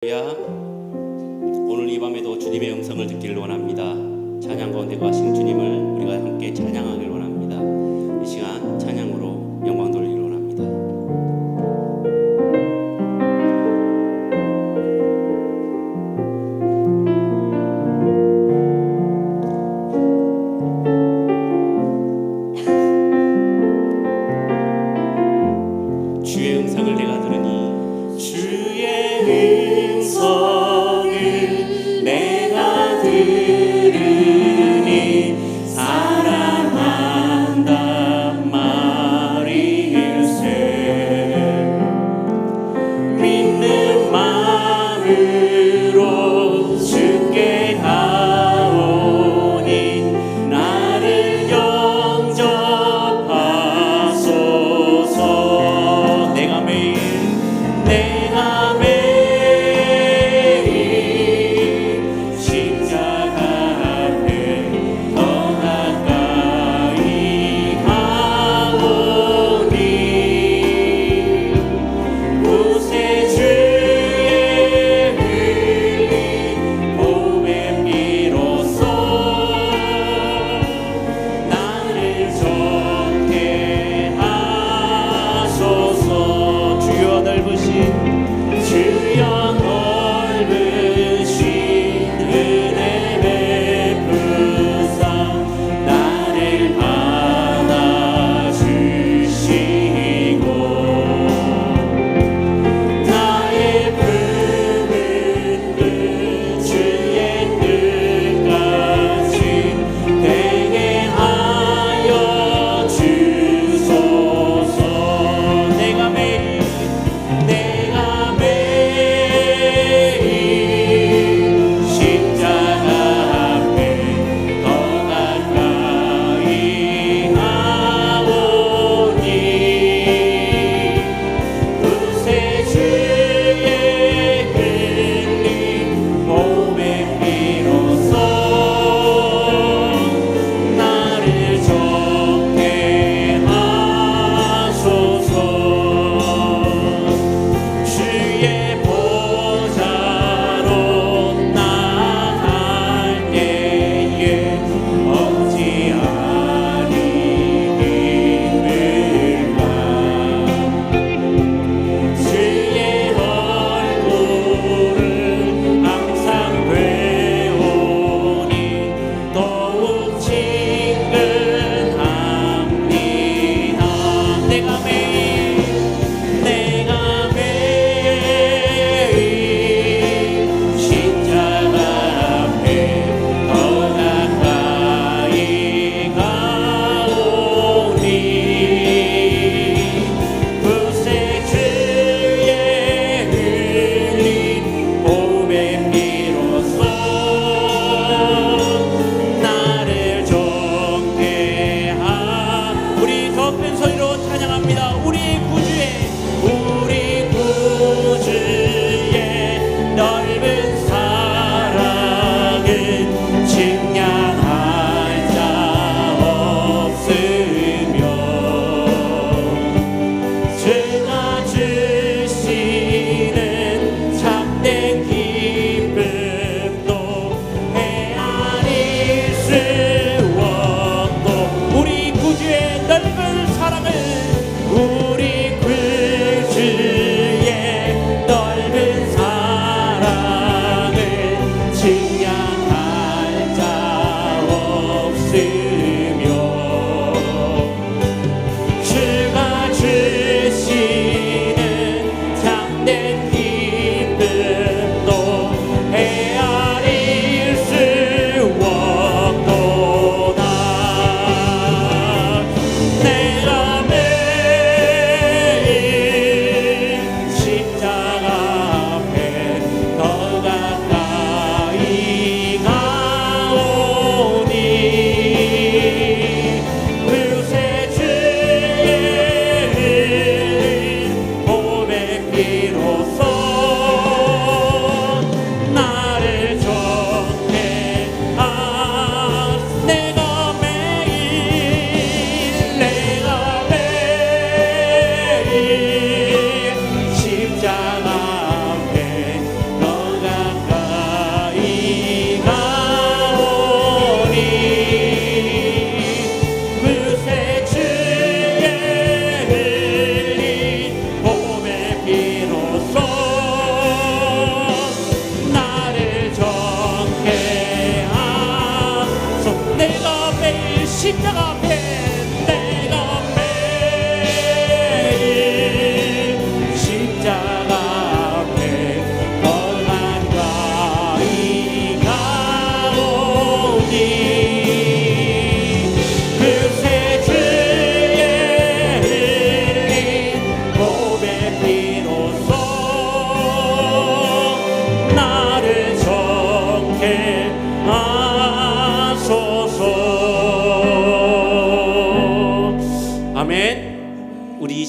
오늘 이 밤에도 주님의 음성을 듣기를 원합니다. 찬양 가운데 가신 주님을 우리가 함께 찬양하기를 원합니다. 이 시간 찬양으로 영광 돌리기를 원합니다. 주의 음성을 내가 들으니 주의 음성을 내가 들으니 사랑한단 말일세. 믿는 마음으로 주께 가오니 나를 영접하소서. 내가 매일 십자가 앞에 더 가까이 가오니 구세주의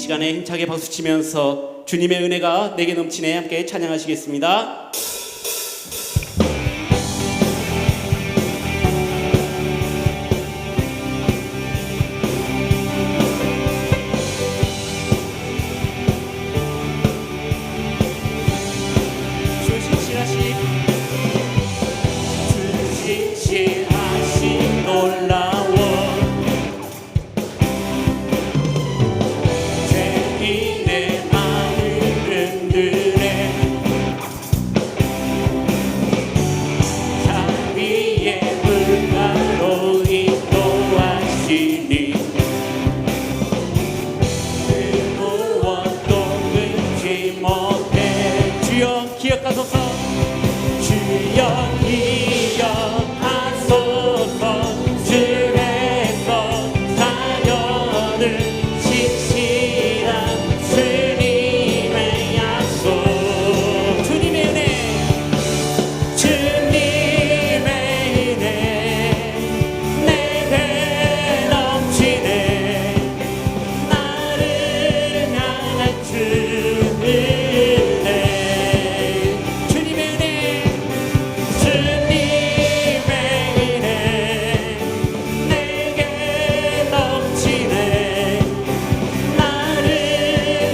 시간에 힘차게 박수치면서 주님의 은혜가 내게 넘치네 함께 찬양하시겠습니다. 진실하신 놀라워 죄인의 마음을 흔드네 자비의 불가로 인도하시니 그 무엇도 끊지 못해 주여 기억하소서 주여 기억하소서 주에서 자녀를 신실한 주님의 약속 주님의 은혜 주님의 은혜 내게 넘치네 나를 향한 주의 주님의 은혜 주님의 은혜 내게 넘치네 나를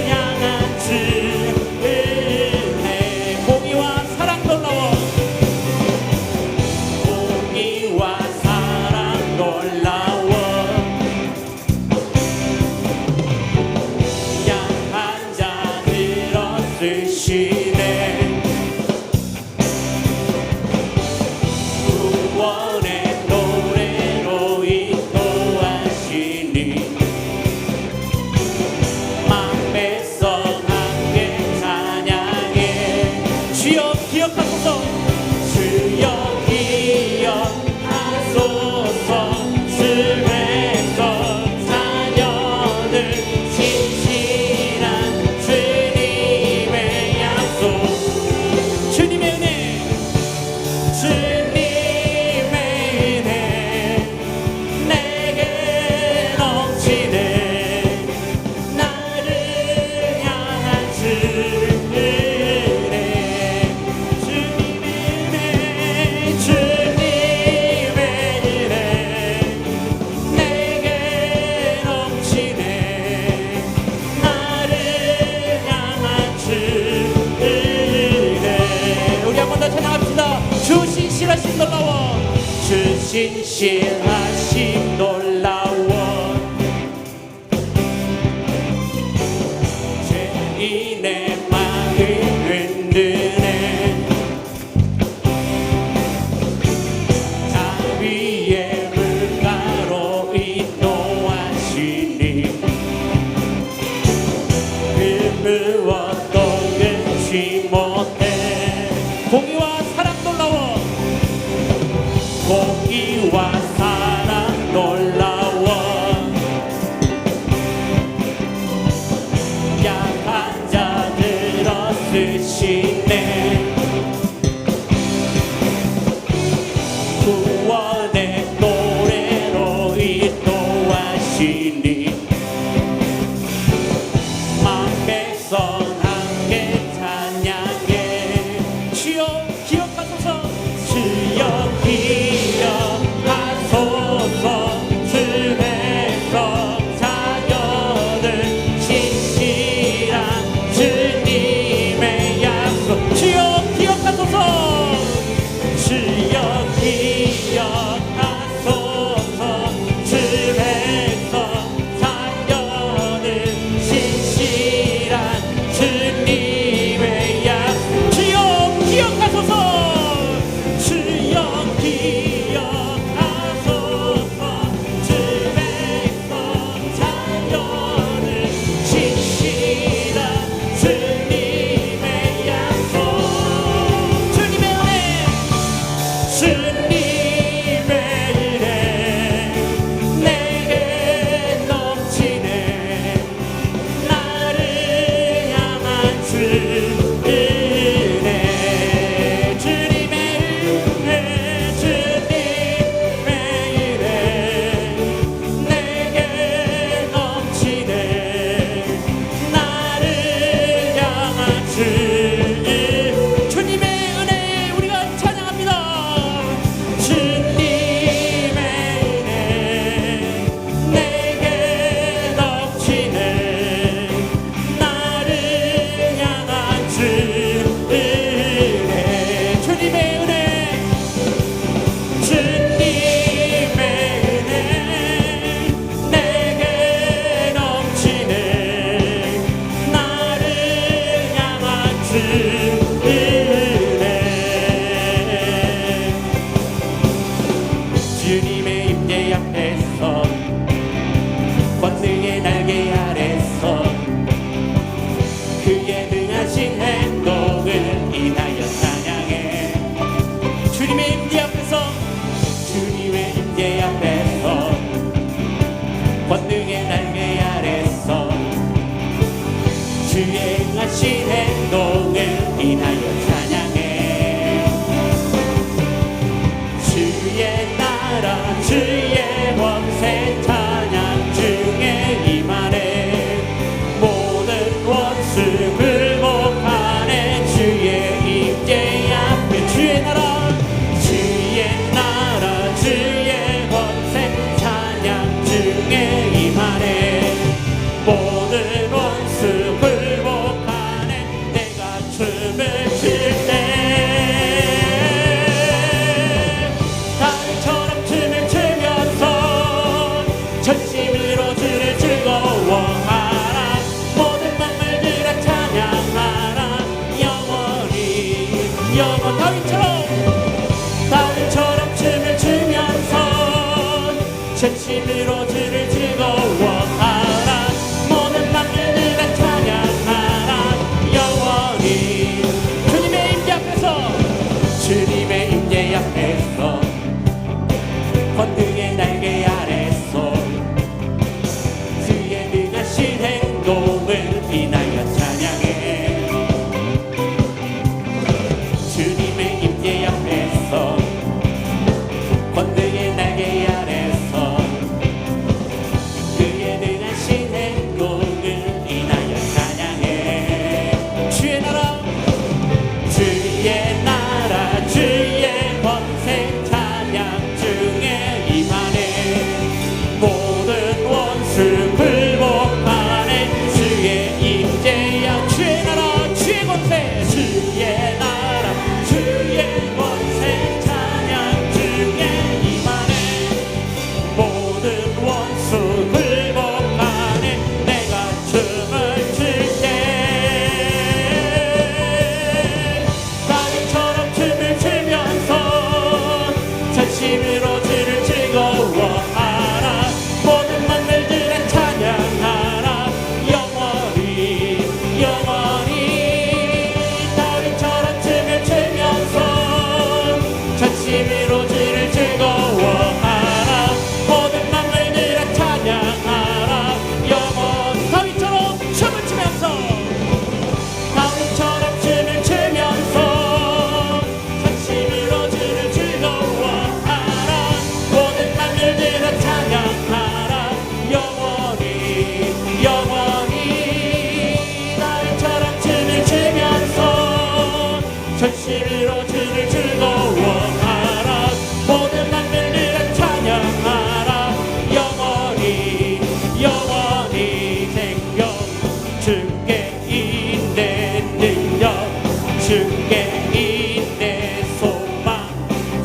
향한 주의 은혜 공의와 사랑 놀라워 공의와 사랑 놀라워 약한 자들 얻으시네 구원의 노래로 인도하시니 맘에서 함께 찬양해 주여 기억하소서 주여 기억하소서 주에서 자녀들 신실한 주님의 약속 주님의 은혜 주님의 은혜 내게 넘치네 나를 향한 주의 은혜 주님의 은혜 주님의 은혜 내게 넘치네 나를 향한 주의 은혜 우리 한 번 더 찬양합시다 주 신실하심 놀라워 주 신실하심 놀라워 죄인의 마음을 흔드네 자비의 물가로 인도하시니 그 무엇도 끊지 못해 공의와 사랑 놀라워 공의와 사랑 놀라워 약한 자들 얻으시네 구원의 노래로 인도하시니 맘에서 함께 찬양해 주여 기억하소서 주여 기억하소서 주에서 자녀들 신실한 주님의 약속 주여 기억하소서 주여 기억하소서 주에서 자녀들 신실한 주님의 약속 주여 기억하소서 주여 기억하소서 주에서 자녀를 신실한 주님의 약속 주님의 은혜 주님의 은혜 내게 넘치네 나를 향한 주의 은혜 주님의 은혜 주님의 은혜 내게 넘치네 영원 다윗처럼 춤을 추면서 전심으로 주를 즐거워하라. 모든 만물들아 찬양하라. 영원히 주님의 임재 앞에서 주님의 임재 앞에서 권능의 날개 아래서 그의 능하신 행동을 인하여 찬양해. 주님의 임재 앞에서 권능의 날개 아래서 그의 능하신 행동을 인하여 찬양해. 주의 나라 주의 권세 찬양 중에 임하네. 모든 원수 굴복하네. 주의 임재야 주의 나라 주의 권세 주의 나라 주의 권세 찬양 중에 임하네. 모든 원수 굴복하네. 내가 춤을 출때 다윗처럼 춤을 추면서 전심으로 주를 즐거워하라. 모든 만물들아 찬양하라. 영원히 다윗처럼 춤을 추면서 전심으로 주를 즐거워하라. 모든 만물들아 찬양하라. 영원히 다윗처럼 춤을 추면서 전심으로 주를 즐거워하라. 모든 만물들아 찬양하라. 영원히 다윗처럼 춤을 추면서 전심으로 주를 즐거워하라. 모든 만물들아 찬양하라. 영원히 생명 주께 있네. 능력 주께 있네. 소망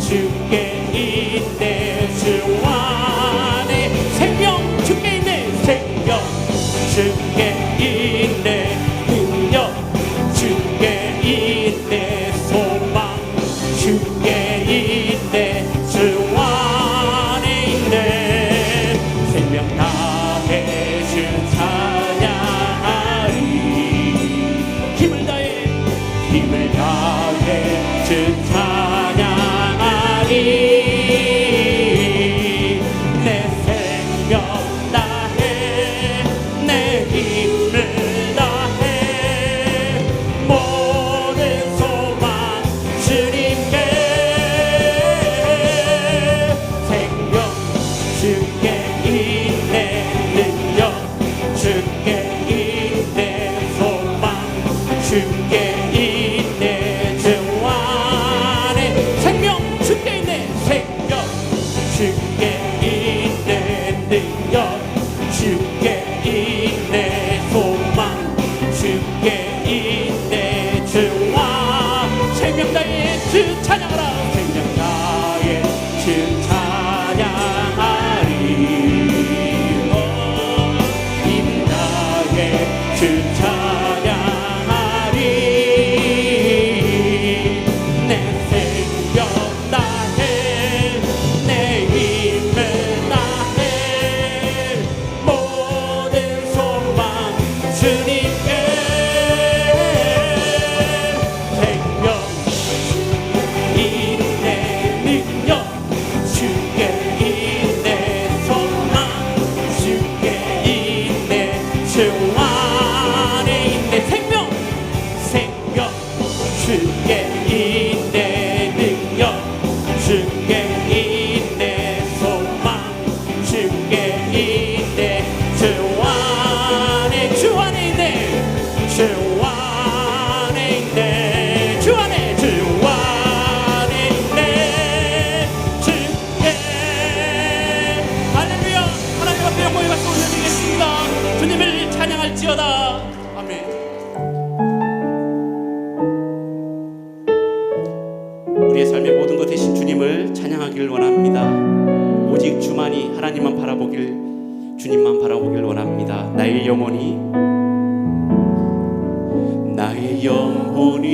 주께 있네. 주 안에 생명 주께 있네. 생명 주께 있네. 능력 주께 있네. 소망 주께 있네. 주 안에 있네. 생명 다해 주 찬양하리. 힘을 다해 주 찬양하리. 내 생명 다해 내 힘을 다해 모든 소망 주님께. 생명 주께 있네. 능력 주께 있네. 소망 주께 있네. 주 안에 생명 주께 있네. 생명 주께 있네. 능력 주께 있네. 소망 주께 있네. 주 안 생명 다해 주 찬양하라. 생명 다해 주 찬양하리. 힘 다해 주 찬양하리. 내 생명 다해 내 힘을 다해 모든 소망 주님께. 생명 있네. 능력 주께 있네. 소망 주께 있네. 주 안에 있네. 생명 주께 있네. 능력 주께 있네. 소망 주께 있네. 주 안에 있네. 주 안에 있네. 주 안에 있네. 주께. 할렐루야. 하나님 앞에 영광의 박수 올려드리겠습니다. 주님을 찬양할지어다. 아멘. 우리의 삶의 모든 것 대신 주님을 찬양하기를 원합니다. 오직 주만이 하나님만 바라보길 주님만 바라보길 원합니다. 나의 영혼이 나의 영혼이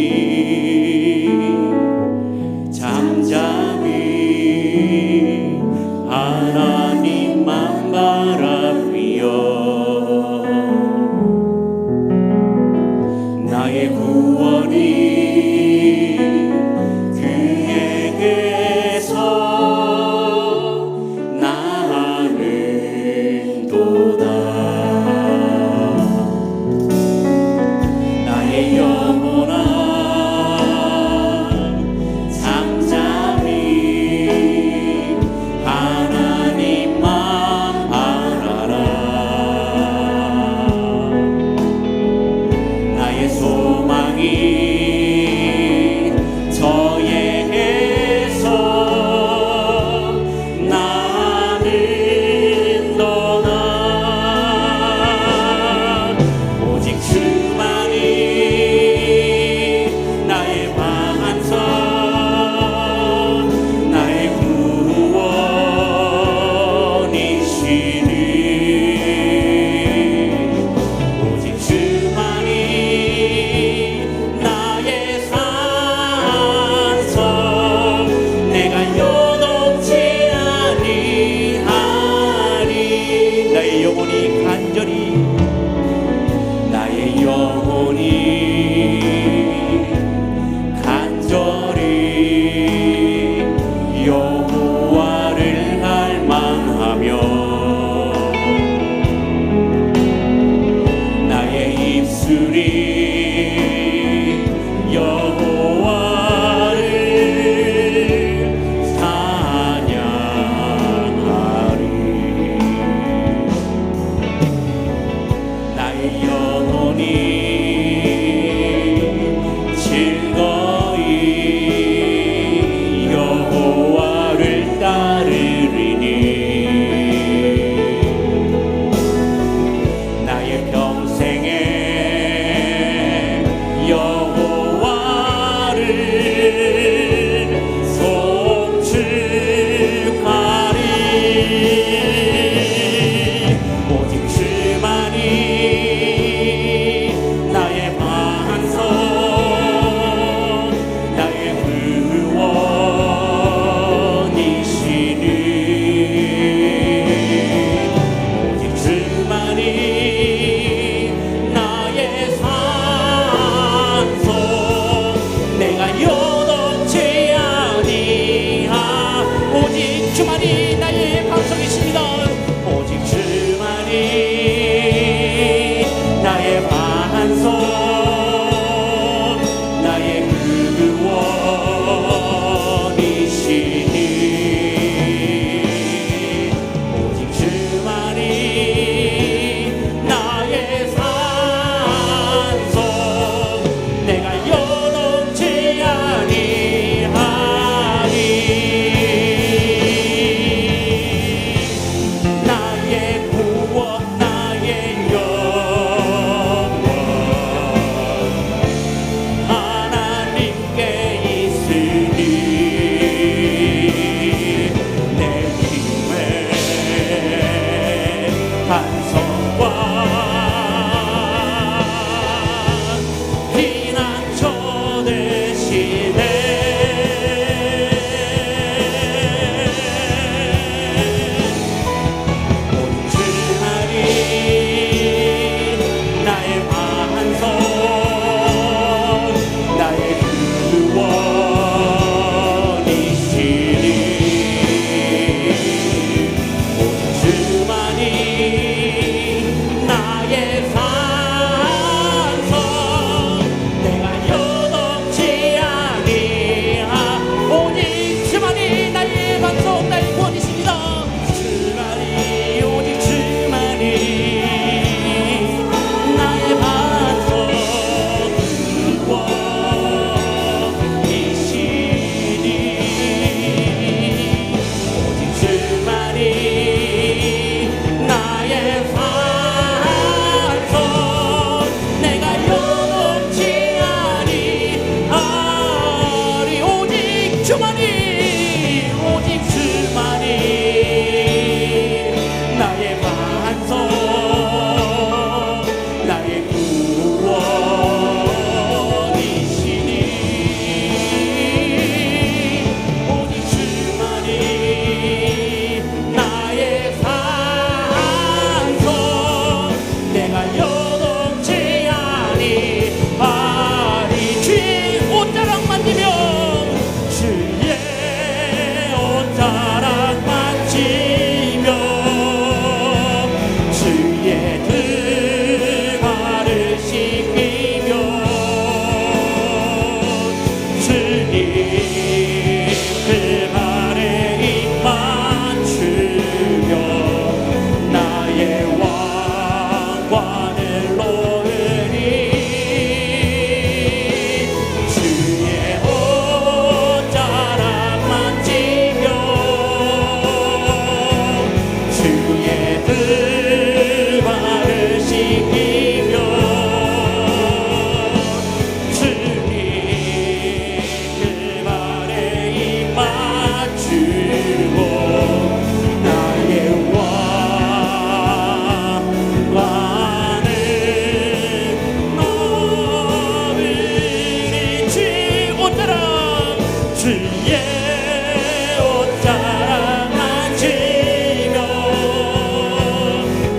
주의 옷 자랑 만지며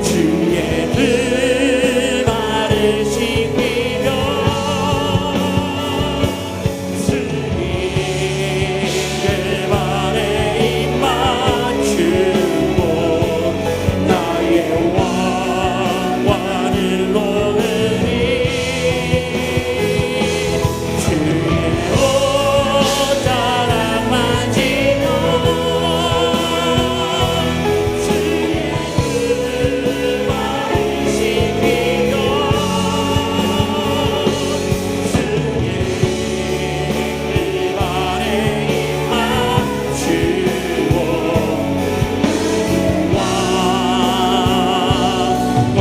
주의 은혜를 시키며 승인을 발에 입 맞추고 나의 왕관을 놓으니 주의 옷 자랑 만지며 주의 은혜를 시키며 주의 발에 입 맞추고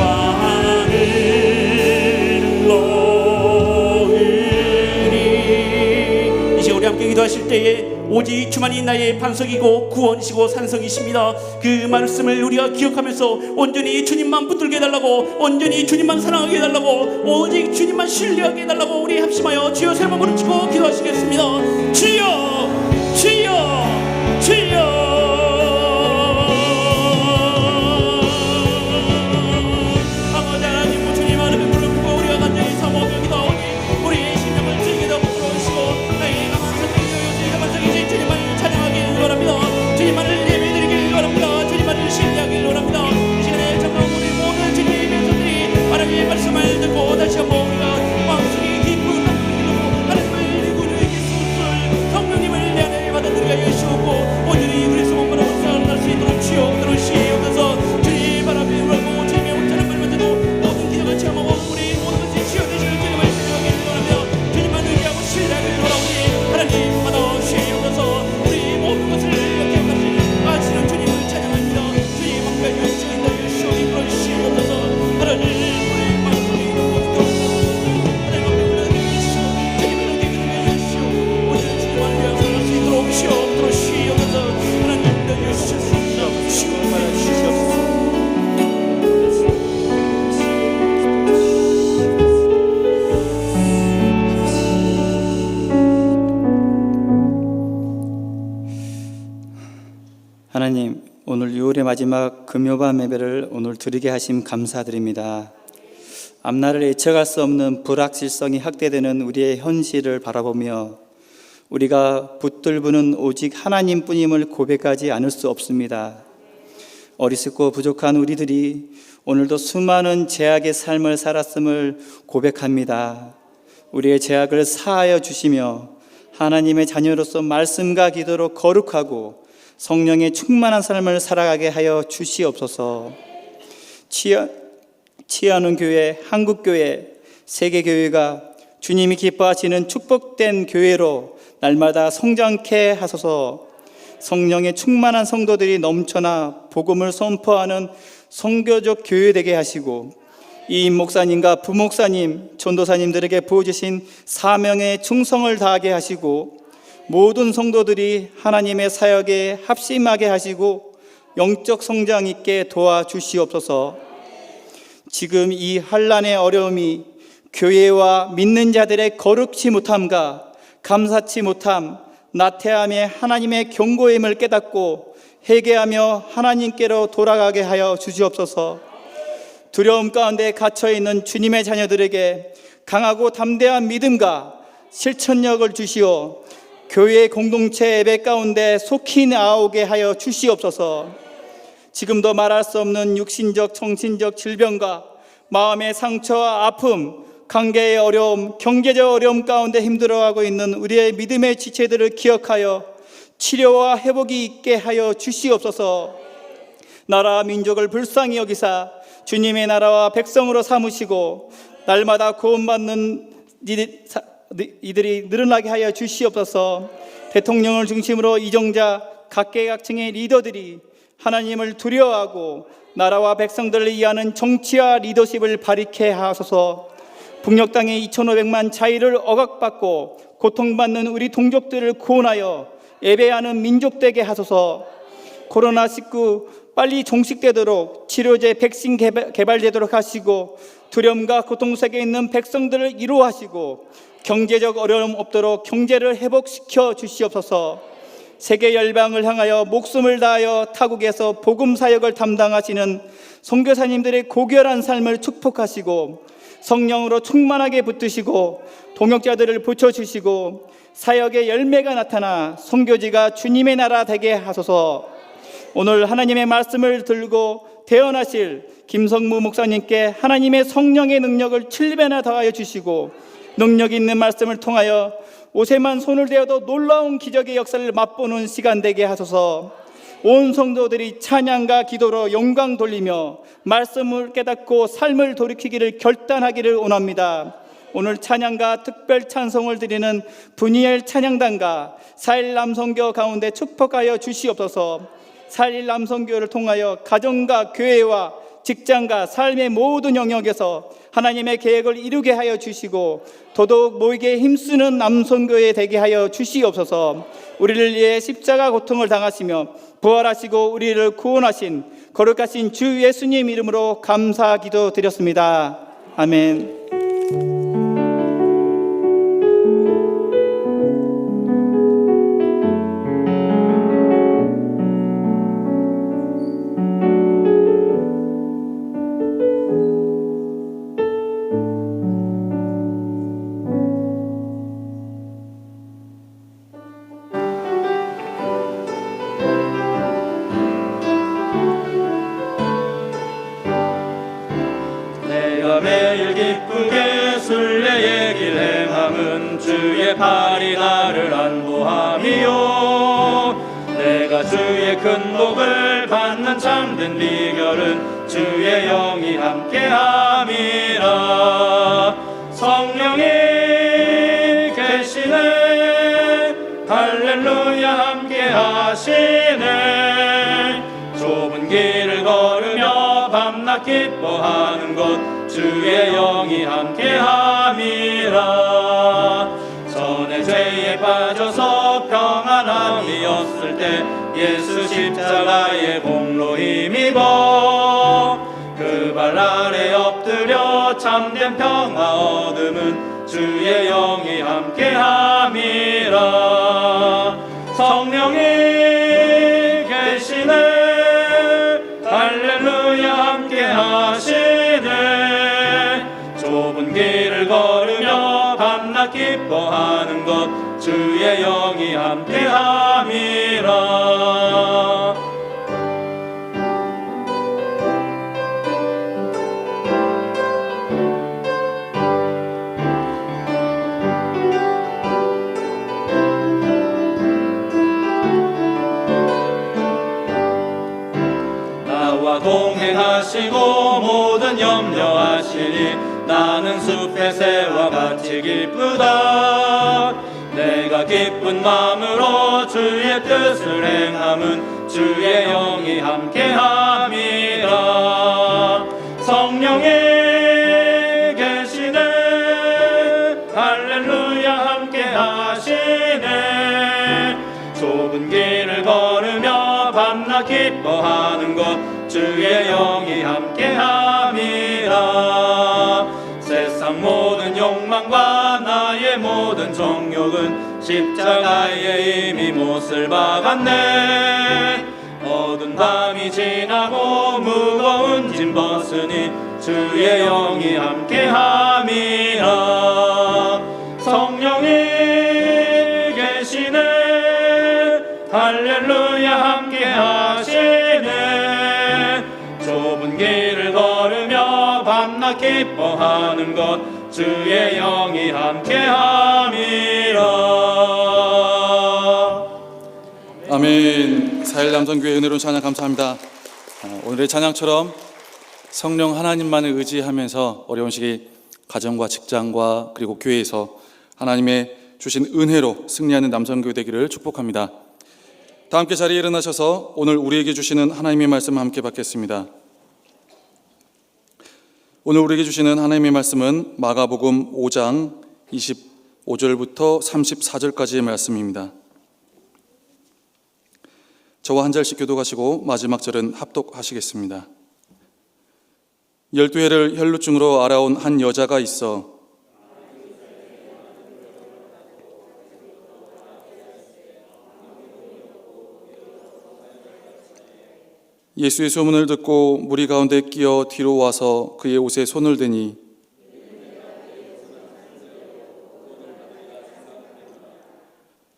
왕관을 놓으니. 이제 우리 함께 기도하실 때에 오직 주만이 나의 반석이고 구원이시고 산성이십니다. 그 말씀을 우리가 기억하면서 온전히 주님만 붙들게 해달라고, 온전히 주님만 사랑하게 해달라고, 오직 주님만 신뢰하게 해달라고 우리 합심하여 주여 세 번 부르짖고 기도하시겠습니다. 주여 주여 주여. 아버지 하나님, 주님 하나님 부르고 우리가 간절히 사모하며 기도하오니 우리의 심령을 즐기다 부끄러우시고 나의 강한 선생이여 반석이지 주님만을 찬양하길 원합니다. 주님만을 예배드리길 원합니다. 주님만을 신뢰하길 원합니다. 이 시간에 정말 우리 모든 주님의 백성들이 하나님의 말씀을 듣고 다시 한번 우리가 마음속에 깊은 하나님을 우리에게 쏟을 성령님을 내 안에 받아들이게 하여 주시옵고 온전히 그리스도 몸으로 살아날 수 있도록 주여 들으시옵소서. 주님 바람에 울고 주님의 온전한 말만 듣고 모든 기적을 체험하고 우리 모든 것이 치유되시는 주님을 찬양하길 원합니다. 주님만 의지하고 신뢰하길 원하오니 하나님 받아주시옵소서. 우리 모든 것을 기억하시는 주님을 찬양합니다. 주님 함께 주시옵소서. 주시옵소서. 하나님 우리 마음속에 있는 모든 것을 하나님 앞에 올려드리시오. 주님을 기쁘게 해주시오. 오늘 주님을 위하여 살아갈 수 있도록 주시옵소서. 하나님 내주시옵소서. 주시옵소서. 하나님, 오늘 6월의 마지막 금요밤 예배를 오늘 드리게 하심 감사드립니다. 앞날을 예측할 수 없는 불확실성이 확대되는 우리의 현실을 바라보며 우리가 붙들부는 오직 하나님뿐임을 고백하지 않을 수 없습니다. 어리석고 부족한 우리들이 오늘도 수많은 죄악의 삶을 살았음을 고백합니다. 우리의 죄악을 사하여 주시며 하나님의 자녀로서 말씀과 기도로 거룩하고 성령의 충만한 삶을 살아가게 하여 주시옵소서. 치유하는 교회, 한국교회, 세계교회가 주님이 기뻐하시는 축복된 교회로 날마다 성장케 하소서. 성령의 충만한 성도들이 넘쳐나 복음을 선포하는 선교적 교회 되게 하시고 이임 목사님과 부목사님, 전도사님들에게 부어주신 사명에 충성을 다하게 하시고 모든 성도들이 하나님의 사역에 합심하게 하시고 영적 성장 있게 도와주시옵소서. 지금 이 환난의 어려움이 교회와 믿는 자들의 거룩치 못함과 감사치 못함, 나태함에 하나님의 경고임을 깨닫고 회개하며 하나님께로 돌아가게 하여 주시옵소서. 두려움 가운데 갇혀있는 주님의 자녀들에게 강하고 담대한 믿음과 실천력을 주시어 교회 공동체 예배 가운데 속히 나오게 하여 주시옵소서. 지금도 말할 수 없는 육신적, 정신적 질병과 마음의 상처와 아픔, 관계의 어려움, 경제적 어려움 가운데 힘들어하고 있는 우리의 믿음의 지체들을 기억하여 치료와 회복이 있게 하여 주시옵소서. 나라와 민족을 불쌍히 여기사 주님의 나라와 백성으로 삼으시고 날마다 구원받는 이들이 늘어나게 하여 주시옵소서. 대통령을 중심으로 이정자 각계각층의 리더들이 하나님을 두려워하고 나라와 백성들을 위하는 정치와 리더십을 발휘케 하소서. 북녘 땅의 2,500만 자유를 억압받고 고통받는 우리 동족들을 구원하여 예배하는 민족 되게 하소서. 코로나19 빨리 종식되도록 치료제 백신 개발되도록 하시고 두려움과 고통 속에 있는 백성들을 위로하시고 경제적 어려움 없도록 경제를 회복시켜 주시옵소서. 세계 열방을 향하여 목숨을 다하여 타국에서 복음 사역을 담당하시는 선교사님들의 고결한 삶을 축복하시고 성령으로 충만하게 붙드시고 동역자들을 붙여주시고 사역의 열매가 나타나 선교지가 주님의 나라 되게 하소서. 오늘 하나님의 말씀을 들고 대언하실 김성무 목사님께 하나님의 성령의 능력을 7배나 더하여 주시고 능력 있는 말씀을 통하여 옷에만 손을 대어도 놀라운 기적의 역사를 맛보는 시간 되게 하소서. 온 성도들이 찬양과 기도로 영광 돌리며 말씀을 깨닫고 삶을 돌이키기를 결단하기를 원합니다. 오늘 찬양과 특별 찬송을 드리는 분이엘 찬양단과 4일 남성교 가운데 축복하여 주시옵소서. 4일 남성교를 통하여 가정과 교회와 직장과 삶의 모든 영역에서 하나님의 계획을 이루게 하여 주시고 더더욱 모이게 힘쓰는 남성교회 되게 하여 주시옵소서. 우리를 위해 십자가 고통을 당하시며 부활하시고 우리를 구원하신 거룩하신 주 예수님 이름으로 감사 기도 드렸습니다. 아멘. 매일 기쁘게 순례의 길 행함은 주의 팔이 나를 안보함이요. 내가 주의 큰 복을 받는 참된 비결은 주의 영이 함께함이라. 성령이 계시네 할렐루야 함께하시네. 좁은 길을 걸으며 밤낮 기뻐하는 것 주의 영이 함께함이라. 전에 죄에 빠져서 평안함이었을 때 예수 십자가의 공로 힘입어 그 발 아래 엎드려 참된 평화 얻음은 주의 영이 함께함이라. 성령이 계시네 할렐루야 함께하시네. 좁은 길을 걸으며 밤낮 기뻐하는 것 주의 영이 함께함이라. 나와 동행하시고 모든 염려하시니 나는 숲의 새와 같이 기쁘다. 내가 기쁜 마음으로 주의 뜻을 행함은 주의 영이 함께함이라. 성령이 계시네 할렐루야 함께하시네. 좁은 길을 걸으며 밤낮 기뻐하는 것 주의 영이 함께함이라. 세상 모든 욕망과 나의 모든 정욕은 십자가에 이미 못을 박았네. 어두운 밤이 지나고 무거운 짐 벗으니 주의 영이 함께함이라. 성령이 계시네 할렐루야 함께하시네. 좁은 길을 걸으며 밤낮 기뻐하는 것 주의 영이 함께함이라. 아멘. 4일 남성교회 은혜로운 찬양 감사합니다. 오늘의 찬양처럼 성령 하나님만을 의지하면서 어려운 시기 가정과 직장과 그리고 교회에서 하나님의 주신 은혜로 승리하는 남성교회 되기를 축복합니다. 다 함께 자리에 일어나셔서 오늘 우리에게 주시는 하나님의 말씀을 함께 받겠습니다. 오늘 우리에게 주시는 하나님의 말씀은 마가복음 5장 25절부터 34절까지의 말씀입니다. 저와 한 절씩 교독하시고 마지막 절은 합독하시겠습니다. 12해를 혈루증으로 알아온 한 여자가 있어 예수의 소문을 듣고 무리 가운데 끼어 뒤로 와서 그의 옷에 손을 대니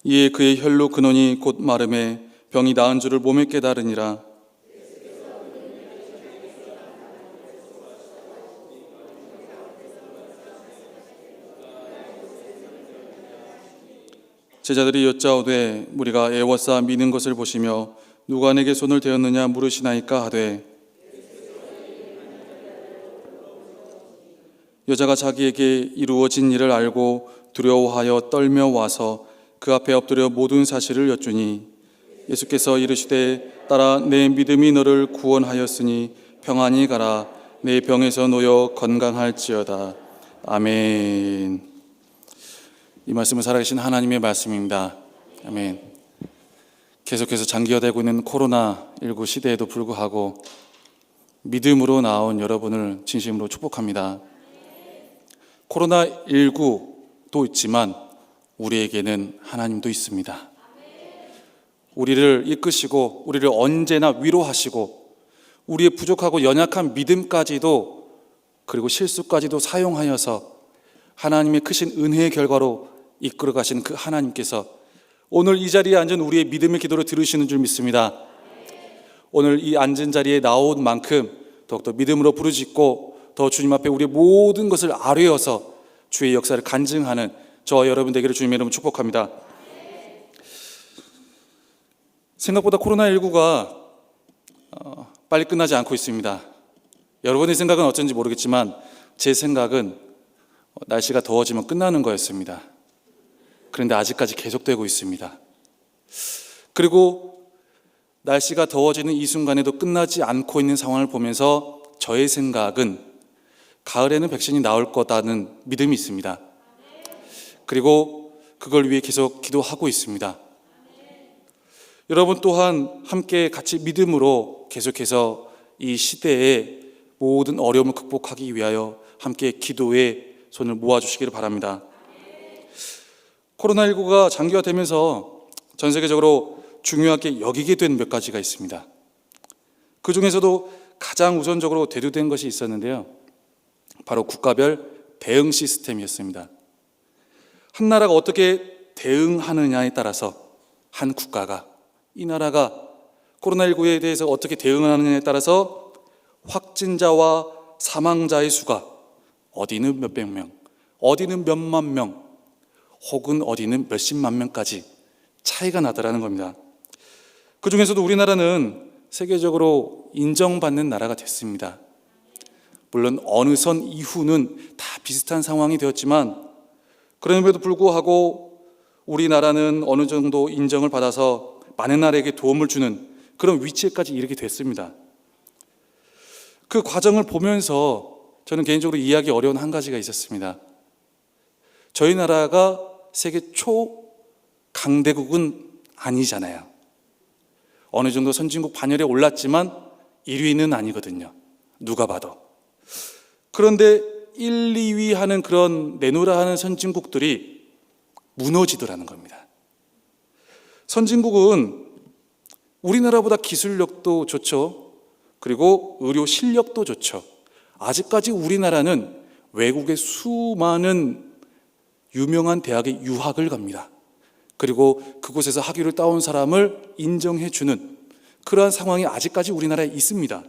이에 그의 혈로 근원이 곧 마름에 병이 나은 줄을 몸에 깨달으니라. 제자들이 여짜오되 무리가 애워싸 미는 것을 보시며 누가 내게 손을 대었느냐 물으시나이까 하되 여자가 자기에게 이루어진 일을 알고 두려워하여 떨며 와서 그 앞에 엎드려 모든 사실을 여쭈니 예수께서 이르시되 딸아 내 믿음이 너를 구원하였으니 평안히 가라 내 병에서 놓여 건강할지어다. 아멘. 이 말씀은 살아계신 하나님의 말씀입니다. 아멘. 계속해서 장기화되고 있는 코로나19 시대에도 불구하고 믿음으로 나온 여러분을 진심으로 축복합니다. 코로나19도 있지만 우리에게는 하나님도 있습니다. 우리를 이끄시고 우리를 언제나 위로하시고 우리의 부족하고 연약한 믿음까지도 그리고 실수까지도 사용하여서 하나님의 크신 은혜의 결과로 이끌어 가시는 그 하나님께서 오늘 이 자리에 앉은 우리의 믿음의 기도를 들으시는 줄 믿습니다. 오늘 이 앉은 자리에 나온 만큼 더욱더 믿음으로 부르짖고 더 주님 앞에 우리의 모든 것을 아뢰어서 주의 역사를 간증하는 저와 여러분 되기를 주님의 이름으로 축복합니다. 생각보다 코로나19가 빨리 끝나지 않고 있습니다. 여러분의 생각은 어쩐지 모르겠지만 제 생각은 날씨가 더워지면 끝나는 거였습니다. 그런데 아직까지 계속되고 있습니다. 그리고 날씨가 더워지는 이 순간에도 끝나지 않고 있는 상황을 보면서 저의 생각은 가을에는 백신이 나올 거다는 믿음이 있습니다. 그리고 그걸 위해 계속 기도하고 있습니다. 여러분 또한 함께 같이 믿음으로 계속해서 이 시대의 모든 어려움을 극복하기 위하여 함께 기도에 손을 모아주시기를 바랍니다. 코로나19가 장기화되면서 전 세계적으로 중요하게 여기게 된 몇 가지가 있습니다. 그 중에서도 가장 우선적으로 대두된 것이 있었는데요. 바로 국가별 대응 시스템이었습니다. 한 나라가 어떻게 대응하느냐에 따라서 한 국가가, 이 나라가 코로나19에 대해서 어떻게 대응하느냐에 따라서 확진자와 사망자의 수가 어디는 몇백 명, 어디는 몇만 명, 혹은 어디는 몇십만 명까지 차이가 나더라는 겁니다. 그 중에서도 우리나라는 세계적으로 인정받는 나라가 됐습니다. 물론 어느 선 이후는 다 비슷한 상황이 되었지만 그럼에도 불구하고 우리나라는 어느 정도 인정을 받아서 많은 나라에게 도움을 주는 그런 위치에까지 이르게 됐습니다. 그 과정을 보면서 저는 개인적으로 이해하기 어려운 한 가지가 있었습니다. 저희 나라가 세계 초강대국은 아니잖아요. 어느 정도 선진국 반열에 올랐지만 1위는 아니거든요. 누가 봐도. 그런데 1, 2위 하는 그런 내노라 하는 선진국들이 무너지더라는 겁니다. 선진국은 우리나라보다 기술력도 좋죠. 그리고 의료 실력도 좋죠. 아직까지 우리나라는 외국의 수많은 유명한 대학에 유학을 갑니다. 그리고 그곳에서 학위를 따온 사람을 인정해주는 그러한 상황이 아직까지 우리나라에 있습니다.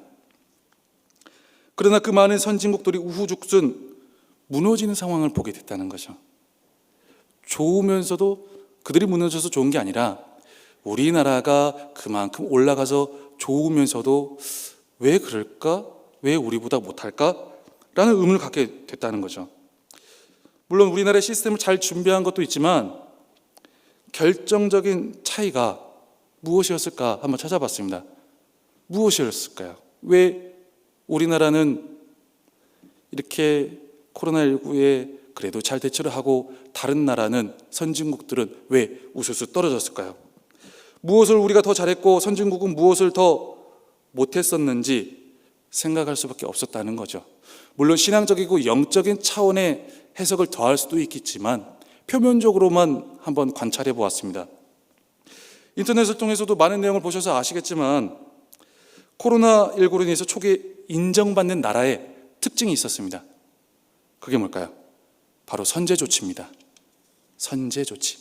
그러나 그 많은 선진국들이 우후죽순 무너지는 상황을 보게 됐다는 거죠. 좋으면서도 그들이 무너져서 좋은 게 아니라 우리나라가 그만큼 올라가서 좋으면서도 왜 그럴까? 왜 우리보다 못할까? 라는 의문을 갖게 됐다는 거죠. 물론 우리나라의 시스템을 잘 준비한 것도 있지만 결정적인 차이가 무엇이었을까 한번 찾아봤습니다. 무엇이었을까요? 왜 우리나라는 이렇게 코로나19에 그래도 잘 대처를 하고 다른 나라는 선진국들은 왜 우수수 떨어졌을까요? 무엇을 우리가 더 잘했고 선진국은 무엇을 더 못했었는지 생각할 수밖에 없었다는 거죠. 물론 신앙적이고 영적인 차원의 해석을 더할 수도 있겠지만 표면적으로만 한번 관찰해 보았습니다. 인터넷을 통해서도 많은 내용을 보셔서 아시겠지만 코로나19로 인해서 초기에 인정받는 나라의 특징이 있었습니다. 그게 뭘까요? 바로 선제 조치입니다. 선제 조치.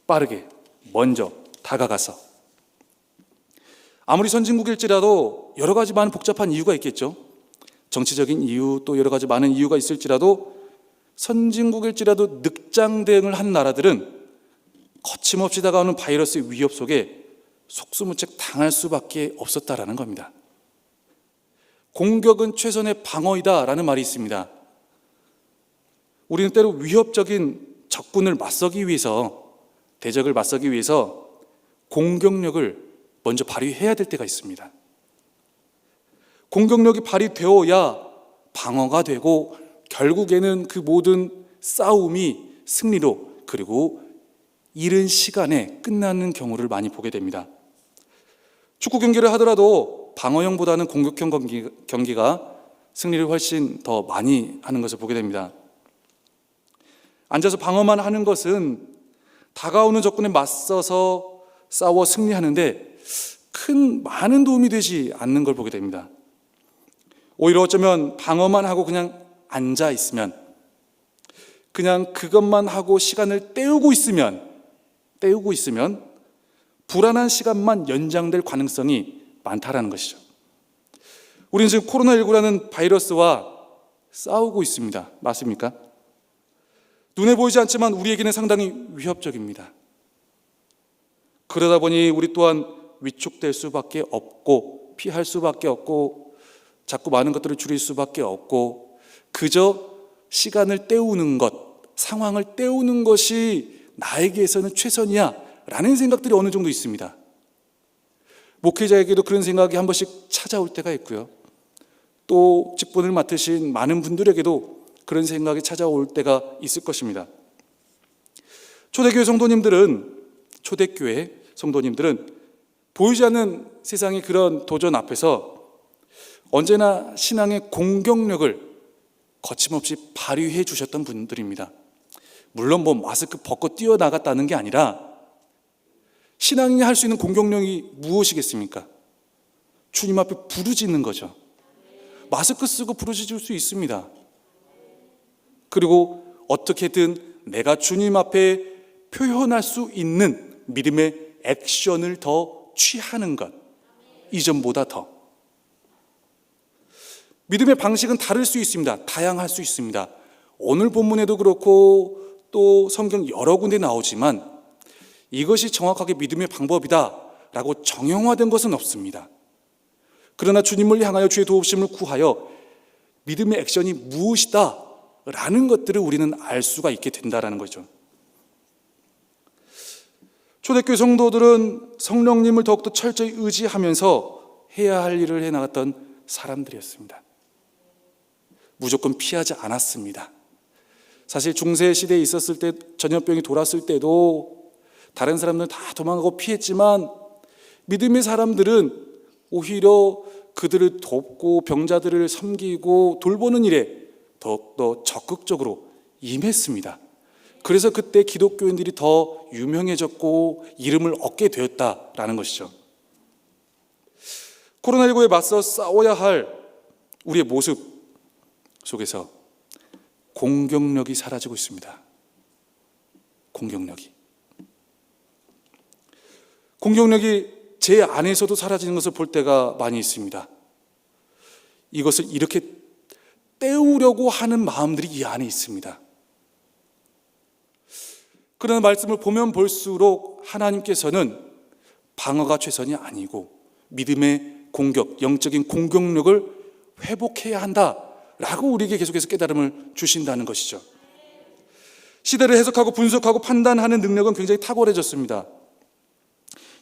빠르게, 먼저 다가가서. 아무리 선진국일지라도 여러 가지 많은 복잡한 이유가 있겠죠. 정치적인 이유, 또 여러 가지 많은 이유가 있을지라도 선진국일지라도 늑장 대응을 한 나라들은 거침없이 다가오는 바이러스의 위협 속에 속수무책 당할 수밖에 없었다라는 겁니다. 공격은 최선의 방어이다라는 말이 있습니다. 우리는 때로 위협적인 적군을 맞서기 위해서, 대적을 맞서기 위해서 공격력을 먼저 발휘해야 될 때가 있습니다. 공격력이 발휘되어야 방어가 되고 결국에는 그 모든 싸움이 승리로, 그리고 이른 시간에 끝나는 경우를 많이 보게 됩니다. 축구 경기를 하더라도 방어형보다는 공격형 경기가 승리를 훨씬 더 많이 하는 것을 보게 됩니다. 앉아서 방어만 하는 것은 다가오는 적군에 맞서서 싸워 승리하는데 많은 도움이 되지 않는 걸 보게 됩니다. 오히려 어쩌면 방어만 하고 그냥 앉아 있으면, 그냥 그것만 하고 시간을 때우고 있으면 불안한 시간만 연장될 가능성이 많다라는 것이죠. 우리는 지금 코로나19라는 바이러스와 싸우고 있습니다. 맞습니까? 눈에 보이지 않지만 우리에게는 상당히 위협적입니다. 그러다 보니 우리 또한 위축될 수밖에 없고, 피할 수밖에 없고, 자꾸 많은 것들을 줄일 수밖에 없고, 그저 시간을 때우는 것, 상황을 때우는 것이 나에게서는 최선이야 라는 생각들이 어느 정도 있습니다. 목회자에게도 그런 생각이 한 번씩 찾아올 때가 있고요. 또 직분을 맡으신 많은 분들에게도 그런 생각이 찾아올 때가 있을 것입니다. 초대교회 성도님들은 보이지 않는 세상의 그런 도전 앞에서 언제나 신앙의 공격력을 거침없이 발휘해 주셨던 분들입니다. 물론 마스크 벗고 뛰어나갔다는 게 아니라, 신앙인이 할 수 있는 공격력이 무엇이겠습니까? 주님 앞에 부르짖는 거죠. 마스크 쓰고 부르짖을 수 있습니다. 그리고 어떻게든 내가 주님 앞에 표현할 수 있는 믿음의 액션을 더 취하는 것, 이전보다 더. 믿음의 방식은 다를 수 있습니다. 다양할 수 있습니다. 오늘 본문에도 그렇고 또 성경 여러 군데 나오지만 이것이 정확하게 믿음의 방법이다 라고 정형화된 것은 없습니다. 그러나 주님을 향하여 주의 도우심을 구하여 믿음의 액션이 무엇이다 라는 것들을 우리는 알 수가 있게 된다는 거죠. 초대교회 성도들은 성령님을 더욱더 철저히 의지하면서 해야 할 일을 해나갔던 사람들이었습니다. 무조건 피하지 않았습니다. 사실 중세 시대에 있었을 때, 전염병이 돌았을 때도 다른 사람들은 다 도망가고 피했지만 믿음의 사람들은 오히려 그들을 돕고 병자들을 섬기고 돌보는 일에 더욱더 적극적으로 임했습니다. 그래서 그때 기독교인들이 더 유명해졌고 이름을 얻게 되었다라는 것이죠. 코로나19에 맞서 싸워야 할 우리의 모습 속에서 공격력이 사라지고 있습니다. 공격력이 제 안에서도 사라지는 것을 볼 때가 많이 있습니다. 이것을 이렇게 때우려고 하는 마음들이 이 안에 있습니다. 그러나 말씀을 보면 볼수록 하나님께서는 방어가 최선이 아니고 믿음의 공격, 영적인 공격력을 회복해야 한다라고 우리에게 계속해서 깨달음을 주신다는 것이죠. 시대를 해석하고 분석하고 판단하는 능력은 굉장히 탁월해졌습니다.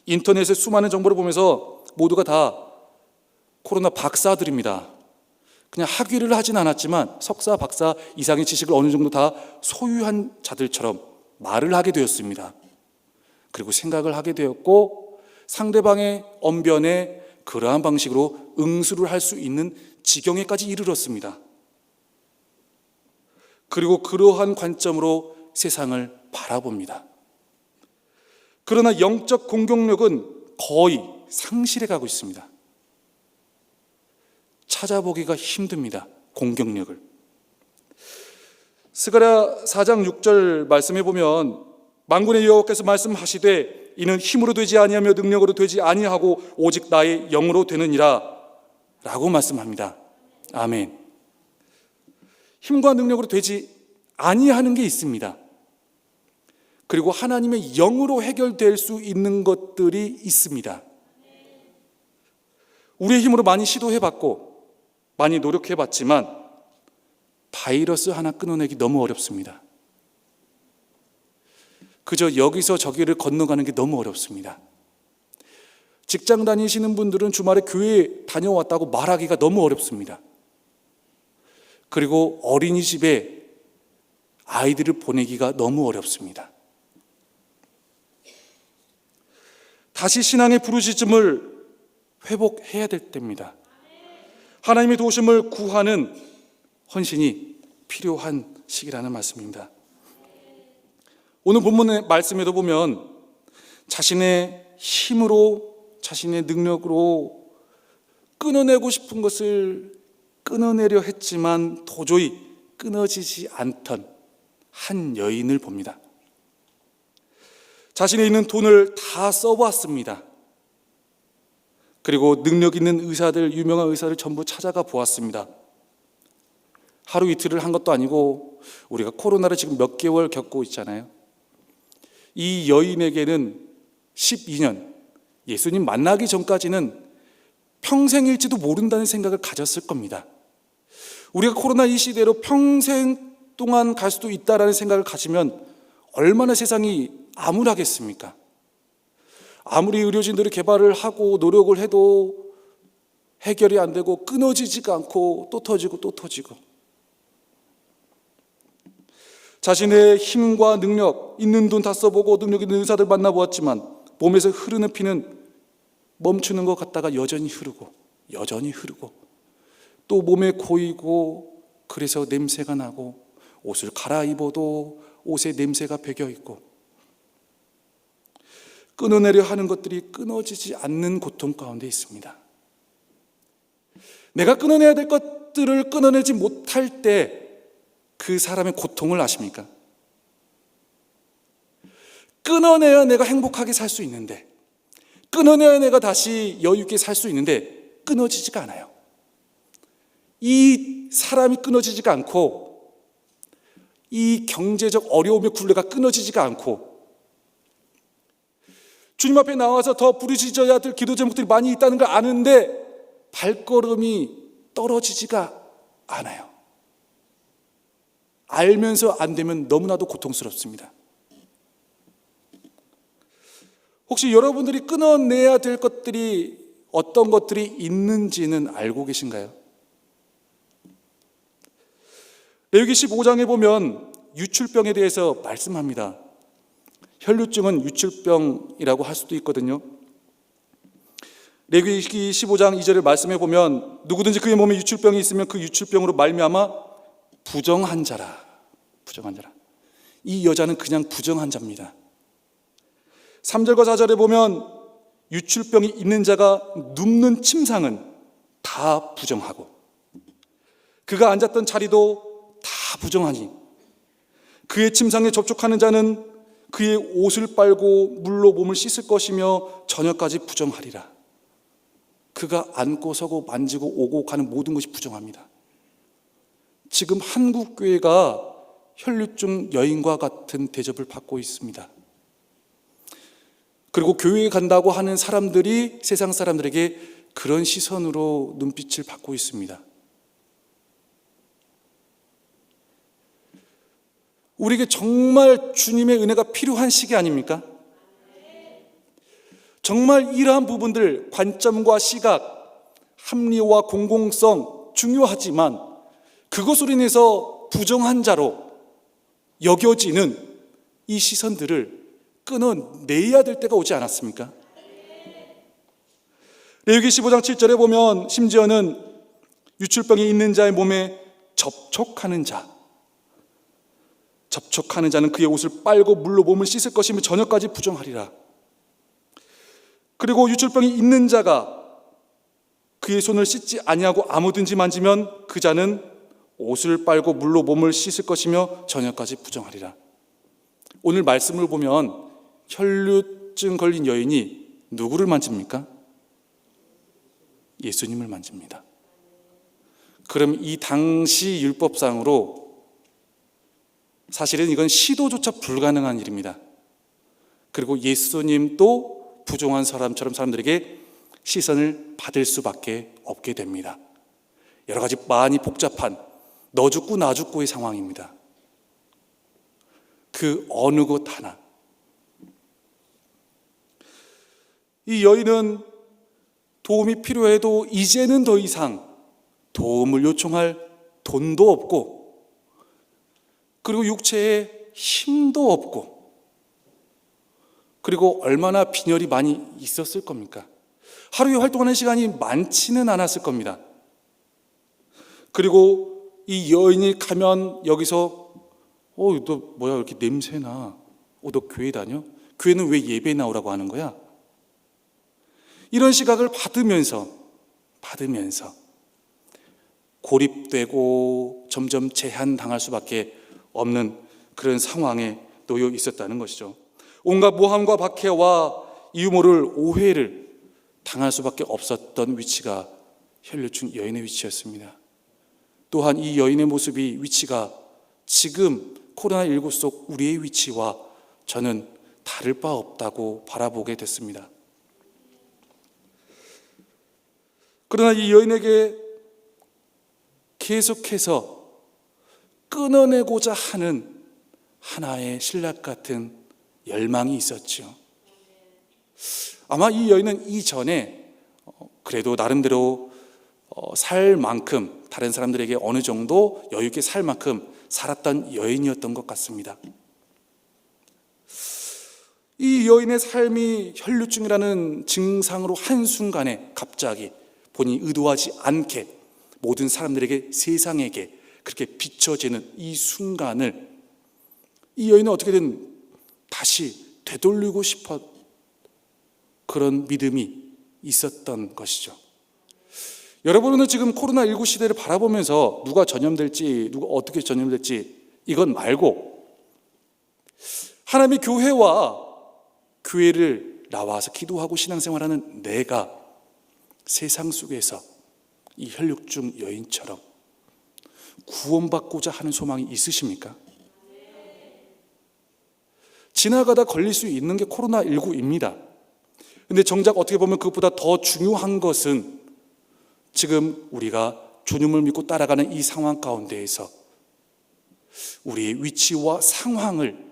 인터넷에 수많은 정보를 보면서 모두가 다 코로나 박사들입니다. 그냥 학위를 하진 않았지만 석사, 박사 이상의 지식을 어느 정도 다 소유한 자들처럼 말을 하게 되었습니다. 그리고 생각을 하게 되었고 상대방의 언변에 그러한 방식으로 응수를 할 수 있는 지경에까지 이르렀습니다. 그리고 그러한 관점으로 세상을 바라봅니다. 그러나 영적 공격력은 거의 상실해 가고 있습니다. 찾아보기가 힘듭니다. 공격력을. 스가랴 4장 6절 말씀해 보면 만군의 여호와께서 말씀하시되 이는 힘으로 되지 아니하며 능력으로 되지 아니하고 오직 나의 영으로 되느니라 라고 말씀합니다. 아멘. 힘과 능력으로 되지 아니하는 게 있습니다. 그리고 하나님의 영으로 해결될 수 있는 것들이 있습니다. 우리의 힘으로 많이 시도해봤고 많이 노력해봤지만 바이러스 하나 끊어내기 너무 어렵습니다. 그저 여기서 저기를 건너가는 게 너무 어렵습니다. 직장 다니시는 분들은 주말에 교회 다녀왔다고 말하기가 너무 어렵습니다. 그리고 어린이집에 아이들을 보내기가 너무 어렵습니다. 다시 신앙의 부르짖음을 회복해야 될 때입니다. 하나님의 도우심을 구하는 헌신이 필요한 시기라는 말씀입니다. 오늘 본문의 말씀에도 보면 자신의 힘으로 자신의 능력으로 끊어내고 싶은 것을 끊어내려 했지만 도저히 끊어지지 않던 한 여인을 봅니다. 자신이 있는 돈을 다 써봤습니다. 그리고 능력 있는 의사들, 유명한 의사를 전부 찾아가 보았습니다. 하루 이틀을 한 것도 아니고 우리가 코로나를 지금 몇 개월 겪고 있잖아요. 이 여인에게는 12년, 예수님 만나기 전까지는 평생일지도 모른다는 생각을 가졌을 겁니다. 우리가 코로나 이 시대로 평생 동안 갈 수도 있다라는 생각을 가지면 얼마나 세상이 암울하겠습니까? 아무리 의료진들이 개발을 하고 노력을 해도 해결이 안 되고 끊어지지가 않고 또 터지고 또 터지고, 자신의 힘과 능력, 있는 돈 다 써보고 능력 있는 의사들 만나보았지만 몸에서 흐르는 피는 멈추는 것 같다가 여전히 흐르고 또 몸에 고이고, 그래서 냄새가 나고 옷을 갈아입어도 옷에 냄새가 배겨있고, 끊어내려 하는 것들이 끊어지지 않는 고통 가운데 있습니다. 내가 끊어내야 될 것들을 끊어내지 못할 때 그 사람의 고통을 아십니까? 끊어내야 내가 행복하게 살 수 있는데, 끊어내야 내가 다시 여유 있게 살 수 있는데 끊어지지가 않아요. 이 사람이 끊어지지가 않고, 이 경제적 어려움의 굴레가 끊어지지가 않고, 주님 앞에 나와서 더 부르짖어야 될 기도 제목들이 많이 있다는 걸 아는데 발걸음이 떨어지지가 않아요. 알면서 안 되면 너무나도 고통스럽습니다. 혹시 여러분들이 끊어내야 될 것들이 어떤 것들이 있는지는 알고 계신가요? 레위기 15장에 보면 유출병에 대해서 말씀합니다. 혈류증은 유출병이라고 할 수도 있거든요. 레위기 15장 2절을 말씀해 보면 누구든지 그의 몸에 유출병이 있으면 그 유출병으로 말미암아 부정한 자라. 이 여자는 그냥 부정한 자입니다. 3절과 4절에 보면 유출병이 있는 자가 눕는 침상은 다 부정하고 그가 앉았던 자리도 다 부정하니 그의 침상에 접촉하는 자는 그의 옷을 빨고 물로 몸을 씻을 것이며 저녁까지 부정하리라. 그가 앉고 서고 만지고 오고 가는 모든 것이 부정합니다. 지금 한국 교회가 혈류증 여인과 같은 대접을 받고 있습니다. 그리고 교회에 간다고 하는 사람들이 세상 사람들에게 그런 시선으로 눈빛을 받고 있습니다. 우리에게 정말 주님의 은혜가 필요한 시기 아닙니까? 정말 이러한 부분들, 관점과 시각, 합리와 공공성 중요하지만 그것으로 인해서 부정한 자로 여겨지는 이 시선들을 끊어내야 될 때가 오지 않았습니까? 레위기 15장 7절에 보면 심지어는 유출병이 있는 자의 몸에 접촉하는 자는 그의 옷을 빨고 물로 몸을 씻을 것이며 저녁까지 부정하리라. 그리고 유출병이 있는 자가 그의 손을 씻지 아니하고 아무든지 만지면 그 자는 옷을 빨고 물로 몸을 씻을 것이며 저녁까지 부정하리라. 오늘 말씀을 보면 혈류증 걸린 여인이 누구를 만집니까? 예수님을 만집니다. 그럼 이 당시 율법상으로 사실은 이건 시도조차 불가능한 일입니다. 그리고 예수님도 부정한 사람처럼 사람들에게 시선을 받을 수밖에 없게 됩니다. 여러 가지 많이 복잡한 너 죽고 나 죽고의 상황입니다. 그 어느 것 하나. 이 여인은 도움이 필요해도 이제는 더 이상 도움을 요청할 돈도 없고, 그리고 육체에 힘도 없고, 그리고 얼마나 빈혈이 많이 있었을 겁니까? 하루에 활동하는 시간이 많지는 않았을 겁니다. 그리고 이 여인이 가면 여기서 너 뭐야 이렇게 냄새나? 너 교회 다녀? 교회는 왜 예배 나오라고 하는 거야? 이런 시각을 받으면서 고립되고 점점 제한당할 수밖에 없는 그런 상황에 놓여 있었다는 것이죠. 온갖 모함과 박해와 이유 모를 오해를 당할 수밖에 없었던 위치가 혈류증 여인의 위치였습니다. 또한 이 여인의 모습이 위치가 지금 코로나19 속 우리의 위치와 저는 다를 바 없다고 바라보게 됐습니다. 그러나 이 여인에게 계속해서 끊어내고자 하는 하나의 신락 같은 열망이 있었죠. 아마 이 여인은 이전에 그래도 나름대로 살 만큼, 다른 사람들에게 어느 정도 여유 있게 살 만큼 살았던 여인이었던 것 같습니다. 이 여인의 삶이 혈류증이라는 증상으로 한순간에 갑자기 본인이 의도하지 않게 모든 사람들에게, 세상에게 그렇게 비춰지는 이 순간을 이 여인은 어떻게든 다시 되돌리고 싶어 그런 믿음이 있었던 것이죠. 여러분은 지금 코로나19 시대를 바라보면서 누가 전염될지, 누가 어떻게 전염될지 이건 말고 하나님의 교회와 교회를 나와서 기도하고 신앙생활하는 내가 세상 속에서 이 혈류증 여인처럼 구원받고자 하는 소망이 있으십니까? 지나가다 걸릴 수 있는 게 코로나19입니다. 근데 정작 어떻게 보면 그것보다 더 중요한 것은 지금 우리가 주님을 믿고 따라가는 이 상황 가운데에서 우리의 위치와 상황을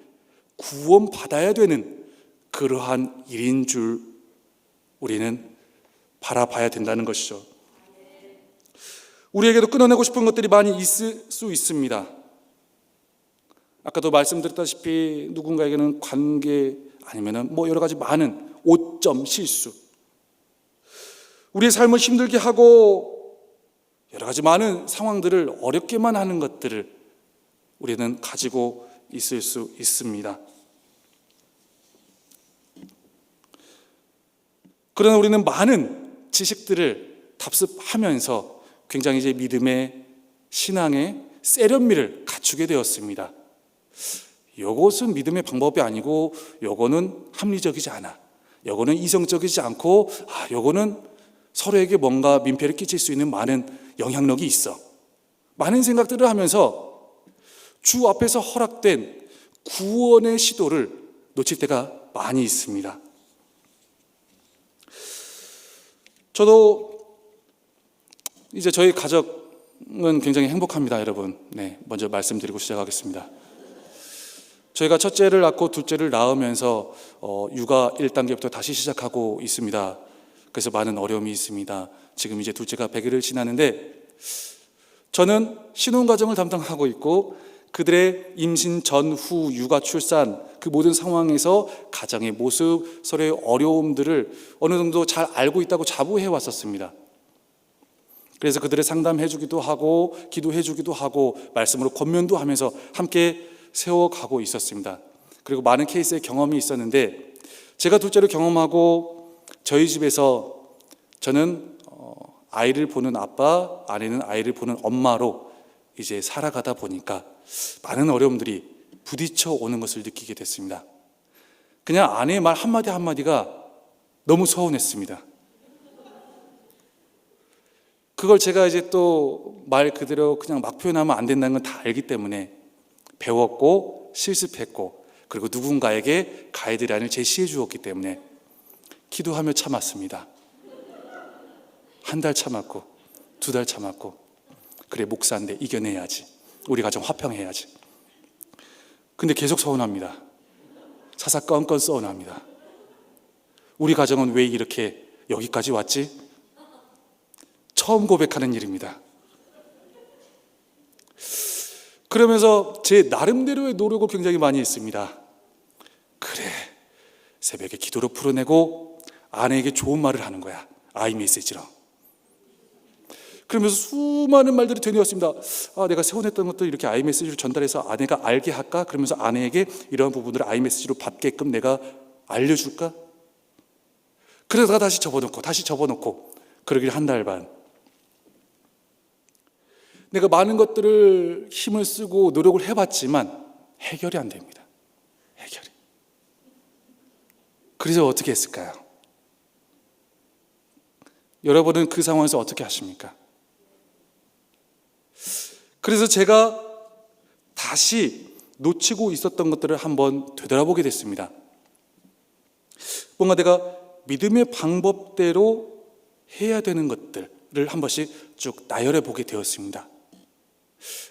구원받아야 되는 그러한 일인 줄 우리는 바라봐야 된다는 것이죠. 우리에게도 끊어내고 싶은 것들이 많이 있을 수 있습니다. 아까도 말씀드렸다시피 누군가에게는 관계 아니면은 여러 가지 많은 오점 실수, 우리의 삶을 힘들게 하고 여러 가지 많은 상황들을 어렵게만 하는 것들을 우리는 가지고 있을 수 있습니다. 그러나 우리는 많은 지식들을 답습하면서 굉장히 이제 믿음의 신앙의 세련미를 갖추게 되었습니다. 이것은 믿음의 방법이 아니고 이거는 합리적이지 않아. 이거는 이성적이지 않고 이거는 서로에게 뭔가 민폐를 끼칠 수 있는 많은 영향력이 있어. 많은 생각들을 하면서 주 앞에서 허락된 구원의 시도를 놓칠 때가 많이 있습니다. 저도 이제 저희 가족은 굉장히 행복합니다, 여러분. 먼저 말씀드리고 시작하겠습니다. 저희가 첫째를 낳고 둘째를 낳으면서 육아 1단계부터 다시 시작하고 있습니다. 그래서 많은 어려움이 있습니다. 지금 이제 둘째가 100일을 지나는데 저는 신혼가정을 담당하고 있고 그들의 임신 전후 육아 출산 그 모든 상황에서 가정의 모습, 서로의 어려움들을 어느 정도 잘 알고 있다고 자부해 왔었습니다. 그래서 그들을 상담해 주기도 하고 기도해 주기도 하고 말씀으로 권면도 하면서 함께 세워가고 있었습니다. 그리고 많은 케이스의 경험이 있었는데 제가 둘째를 경험하고 저희 집에서 저는 아이를 보는 아빠, 아내는 아이를 보는 엄마로 이제 살아가다 보니까 많은 어려움들이 부딪혀 오는 것을 느끼게 됐습니다. 그냥 아내의 말 한마디 한마디가 너무 서운했습니다. 그걸 제가 이제 또 말 그대로 그냥 막 표현하면 안 된다는 건 다 알기 때문에 배웠고 실습했고 그리고 누군가에게 가이드라인을 제시해 주었기 때문에 기도하며 참았습니다. 한 달 참았고 2달 참았고 그래 목사인데 이겨내야지. 우리 가정 화평해야지. 근데 계속 서운합니다. 사사건건 서운합니다. 우리 가정은 왜 이렇게 여기까지 왔지? 처음 고백하는 일입니다. 그러면서 제 나름대로의 노력을 굉장히 많이 했습니다. 그래, 새벽에 기도로 풀어내고 아내에게 좋은 말을 하는 거야. 아이 메시지로. 그러면서 수많은 말들이 되뇌었습니다. 내가 세원했던 것도 이렇게 아이 메시지로 전달해서 아내가 알게 할까? 그러면서 아내에게 이러한 부분들을 아이 메시지로 받게끔 내가 알려줄까? 그러다가 다시 접어놓고 그러길 한 달 반. 내가 많은 것들을 힘을 쓰고 노력을 해봤지만 해결이 안 됩니다. 해결이. 그래서 어떻게 했을까요? 여러분은 그 상황에서 어떻게 하십니까? 그래서 제가 다시 놓치고 있었던 것들을 한번 되돌아보게 됐습니다. 뭔가 내가 믿음의 방법대로 해야 되는 것들을 한 번씩 쭉 나열해 보게 되었습니다.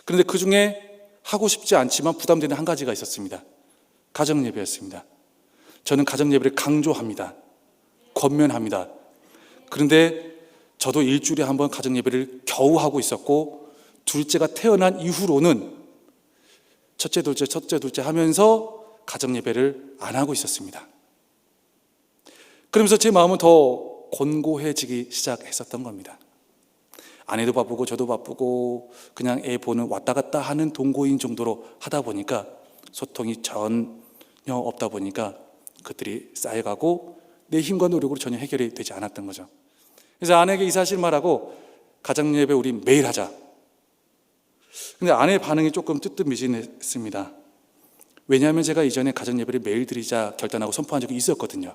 그런데 그 중에 하고 싶지 않지만 부담되는 한 가지가 있었습니다. 가정예배였습니다. 저는 가정예배를 강조합니다. 권면합니다. 그런데 저도 일주일에 한 번 가정예배를 겨우 하고 있었고 둘째가 태어난 이후로는 첫째, 둘째 하면서 가정예배를 안 하고 있었습니다. 그러면서 제 마음은 더 곤고해지기 시작했었던 겁니다. 아내도 바쁘고 저도 바쁘고 그냥 애 보는 왔다 갔다 하는 동거인 정도로 하다 보니까 소통이 전혀 없다 보니까 그들이 쌓여가고 내 힘과 노력으로 전혀 해결이 되지 않았던 거죠. 그래서 아내에게 이 사실 말하고 가정예배 우리 매일 하자. 근데 아내의 반응이 조금 뜨뜻미진했습니다. 왜냐하면 제가 이전에 가정예배를 매일 드리자 결단하고 선포한 적이 있었거든요.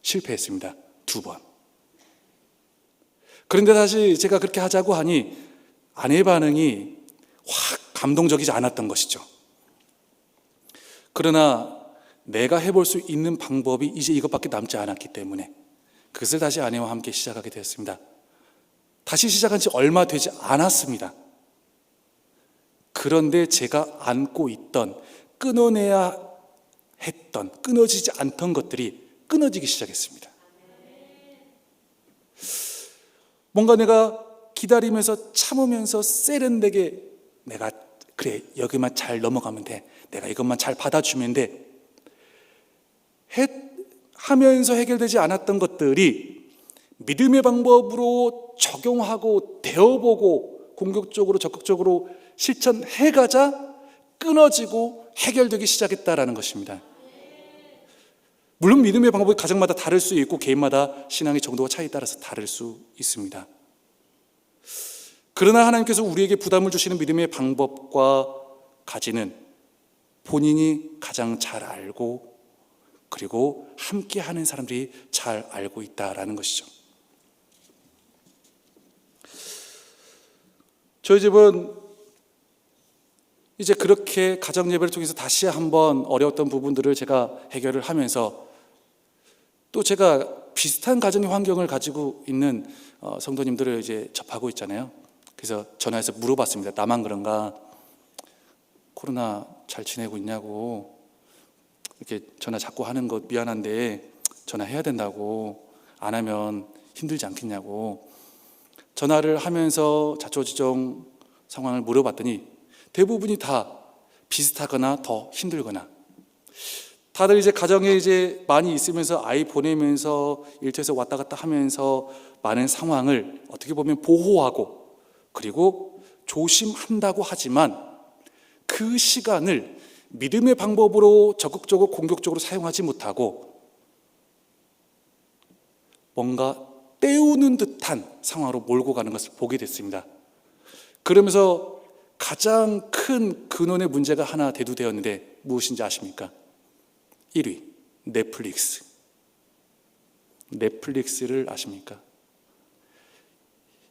실패했습니다. 2번. 그런데 다시 제가 그렇게 하자고 하니 아내의 반응이 확 감동적이지 않았던 것이죠. 그러나 내가 해볼 수 있는 방법이 이제 이것밖에 남지 않았기 때문에 그것을 다시 아내와 함께 시작하게 되었습니다. 다시 시작한 지 얼마 되지 않았습니다. 그런데 제가 안고 있던 끊어내야 했던 끊어지지 않던 것들이 끊어지기 시작했습니다. 뭔가 내가 기다리면서 참으면서 세련되게 내가 그래 여기만 잘 넘어가면 돼. 내가 이것만 잘 받아주면 돼. 하면서 해결되지 않았던 것들이 믿음의 방법으로 적용하고 되어보고 공격적으로 적극적으로 실천해가자 끊어지고 해결되기 시작했다라는 것입니다. 물론 믿음의 방법이 가정마다 다를 수 있고 개인마다 신앙의 정도와 차이에 따라서 다를 수 있습니다. 그러나 하나님께서 우리에게 부담을 주시는 믿음의 방법과 가지는 본인이 가장 잘 알고 그리고 함께하는 사람들이 잘 알고 있다라는 것이죠. 저희 집은 이제 그렇게 가정예배를 통해서 다시 한번 어려웠던 부분들을 제가 해결을 하면서 또 제가 비슷한 가정의 환경을 가지고 있는 성도님들을 이제 접하고 있잖아요. 그래서 전화해서 물어봤습니다. 나만 그런가? 코로나 잘 지내고 있냐고. 이렇게 전화 자꾸 하는 거 미안한데 전화해야 된다고. 안 하면 힘들지 않겠냐고. 전화를 하면서 자초지종 상황을 물어봤더니 대부분이 다 비슷하거나 더 힘들거나 다들 이제 가정에 이제 많이 있으면서 아이 보내면서 일터에서 왔다 갔다 하면서 많은 상황을 어떻게 보면 보호하고 그리고 조심한다고 하지만 그 시간을 믿음의 방법으로 적극적으로 공격적으로 사용하지 못하고 뭔가 때우는 듯한 상황으로 몰고 가는 것을 보게 됐습니다. 그러면서 가장 큰 근원의 문제가 하나 대두되었는데 무엇인지 아십니까? 1위, 넷플릭스. 넷플릭스를 아십니까?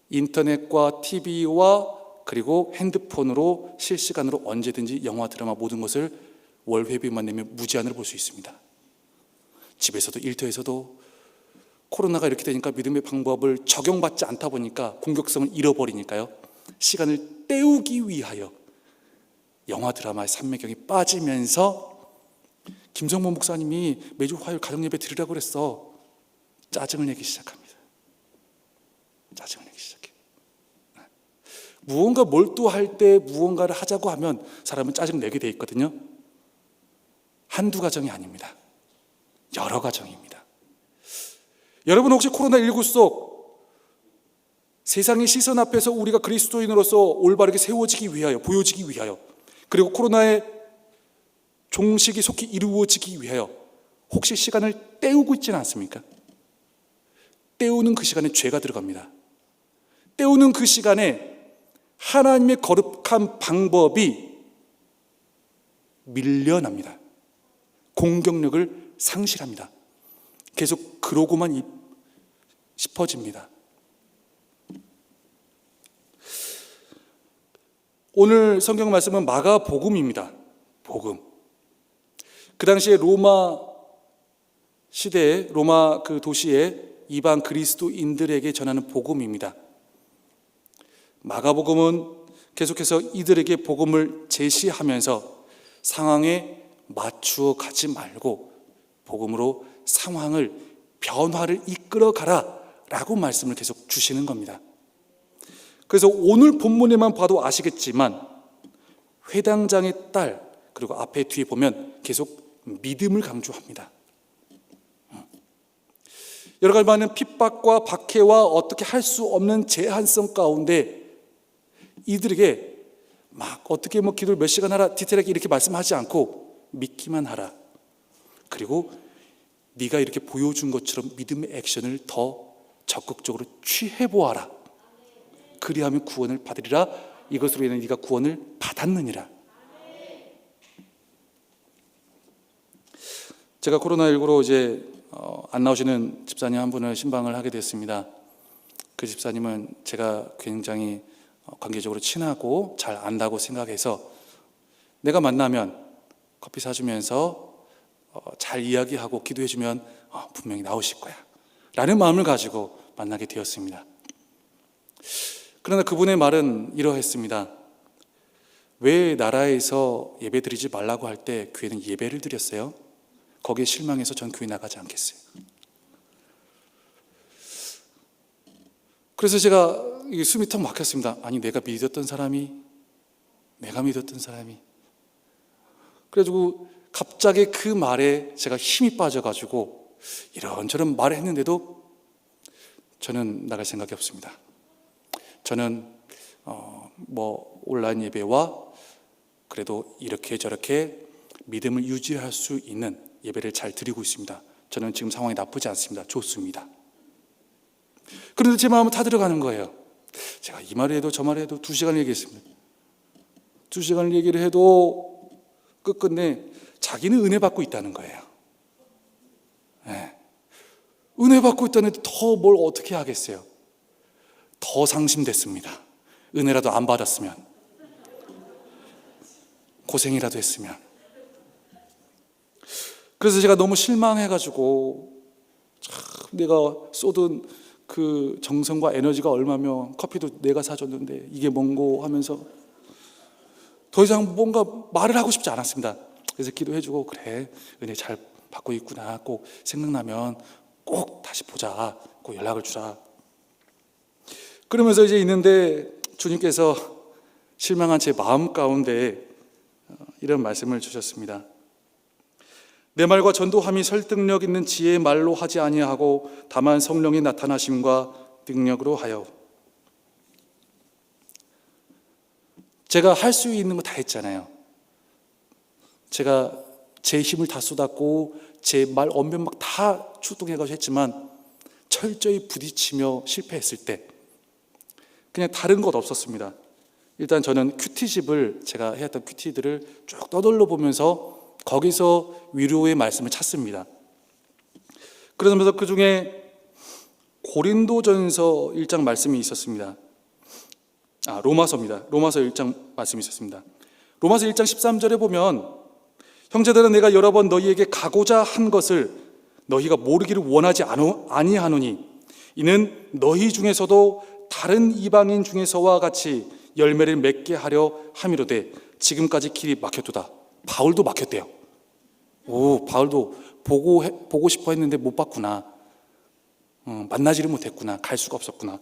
인터넷과 TV와 그리고 핸드폰으로 실시간으로 언제든지 영화, 드라마 모든 것을 월 회비만 내면 무제한으로 볼 수 있습니다. 집에서도 일터에서도 코로나가 이렇게 되니까 믿음의 방법을 적용받지 않다 보니까 공격성을 잃어버리니까요. 시간을 때우기 위하여 영화, 드라마의 삼매경이 빠지면서 김성모 목사님이 매주 화요일 가정예배 드리라고 그랬어. 짜증을 내기 시작합니다. 짜증을 내기 시작해요. 무언가 몰두할 때 무언가를 하자고 하면 사람은 짜증 내게 돼 있거든요. 한두 가정이 아닙니다. 여러 가정입니다. 여러분 혹시 코로나19 속 세상의 시선 앞에서 우리가 그리스도인으로서 올바르게 세워지기 위하여, 보여지기 위하여, 그리고 코로나의 종식이 속히 이루어지기 위하여 혹시 시간을 때우고 있지는 않습니까? 때우는 그 시간에 죄가 들어갑니다. 때우는 그 시간에 하나님의 거룩한 방법이 밀려납니다. 공격력을 상실합니다. 계속 그러고만 싶어집니다. 오늘 성경 말씀은 마가복음입니다. 복음. 그 당시에 로마 시대에, 로마 그 도시에 이방 그리스도인들에게 전하는 복음입니다. 마가복음은 계속해서 이들에게 복음을 제시하면서 상황에 맞추어 가지 말고 복음으로 상황을, 변화를 이끌어 가라 라고 말씀을 계속 주시는 겁니다. 그래서 오늘 본문에만 봐도 아시겠지만 회당장의 딸, 그리고 앞에 뒤에 보면 계속 믿음을 강조합니다. 여러 가지 많은 핍박과 박해와 어떻게 할 수 없는 제한성 가운데 이들에게 막 어떻게 기도를 몇 시간 하라 디테일하게 이렇게 말씀하지 않고 믿기만 하라. 그리고 네가 이렇게 보여준 것처럼 믿음의 액션을 더 적극적으로 취해보아라. 그리하면 구원을 받으리라. 이것으로 인해 네가 구원을 받았느니라. 제가 코로나19로 이제 안 나오시는 집사님 한 분을 신방을 하게 됐습니다. 그 집사님은 제가 굉장히 관계적으로 친하고 잘 안다고 생각해서 내가 만나면 커피 사주면서 잘 이야기하고 기도해주면 분명히 나오실 거야 라는 마음을 가지고 만나게 되었습니다. 그러나 그분의 말은 이러했습니다. 왜 나라에서 예배 드리지 말라고 할 때 교회는 예배를 드렸어요? 거기에 실망해서 전 교회 나가지 않겠어요. 그래서 제가 숨이 턱 막혔습니다. 아니 내가 믿었던 사람이 그래가지고 갑자기 그 말에 제가 힘이 빠져가지고 이런저런 말을 했는데도 저는 나갈 생각이 없습니다. 저는 온라인 예배와 그래도 이렇게 저렇게 믿음을 유지할 수 있는 예배를 잘 드리고 있습니다. 저는 지금 상황이 나쁘지 않습니다. 좋습니다. 그런데 제 마음은 다 들어가는 거예요. 제가 이 말을 해도 저 말을 해도 2시간을 얘기했습니다. 2시간을 얘기를 해도 끝끝내 자기는 은혜 받고 있다는 거예요. 네. 은혜 받고 있다는데 더 뭘 어떻게 하겠어요? 더 상심됐습니다. 은혜라도 안 받았으면, 고생이라도 했으면. 그래서 제가 너무 실망해가지고 참 내가 쏟은 그 정성과 에너지가 얼마면 커피도 내가 사줬는데 이게 뭔고 하면서 더 이상 뭔가 말을 하고 싶지 않았습니다. 그래서 기도해주고 그래 은혜 잘 받고 있구나, 꼭 생각나면 꼭 다시 보자, 꼭 연락을 주라. 그러면서 이제 있는데 주님께서 실망한 제 마음 가운데 이런 말씀을 주셨습니다. 내 말과 전도함이 설득력 있는 지혜의 말로 하지 아니하고 다만 성령의 나타나심과 능력으로 하여. 제가 할 수 있는 거 다 했잖아요. 제가 제 힘을 다 쏟았고 제 말 언변 막 다 출동해가지고 했지만 철저히 부딪히며 실패했을 때 그냥 다른 것 없었습니다. 일단 저는 큐티집을, 제가 해왔던 큐티들을 쭉 떠돌려 보면서 거기서 위로의 말씀을 찾습니다. 그러면서 그 중에 고린도전서 1장 말씀이 있었습니다. 로마서입니다. 로마서 1장 말씀이 있었습니다. 로마서 1장 13절에 보면 형제들아 내가 여러 번 너희에게 가고자 한 것을 너희가 모르기를 원하지 아니하노니 이는 너희 중에서도 다른 이방인 중에서와 같이 열매를 맺게 하려 함이로되 지금까지 길이 막혔도다. 바울도 막혔대요. 바울도 보고 싶어 했는데 못 봤구나. 만나지를 못했구나. 갈 수가 없었구나.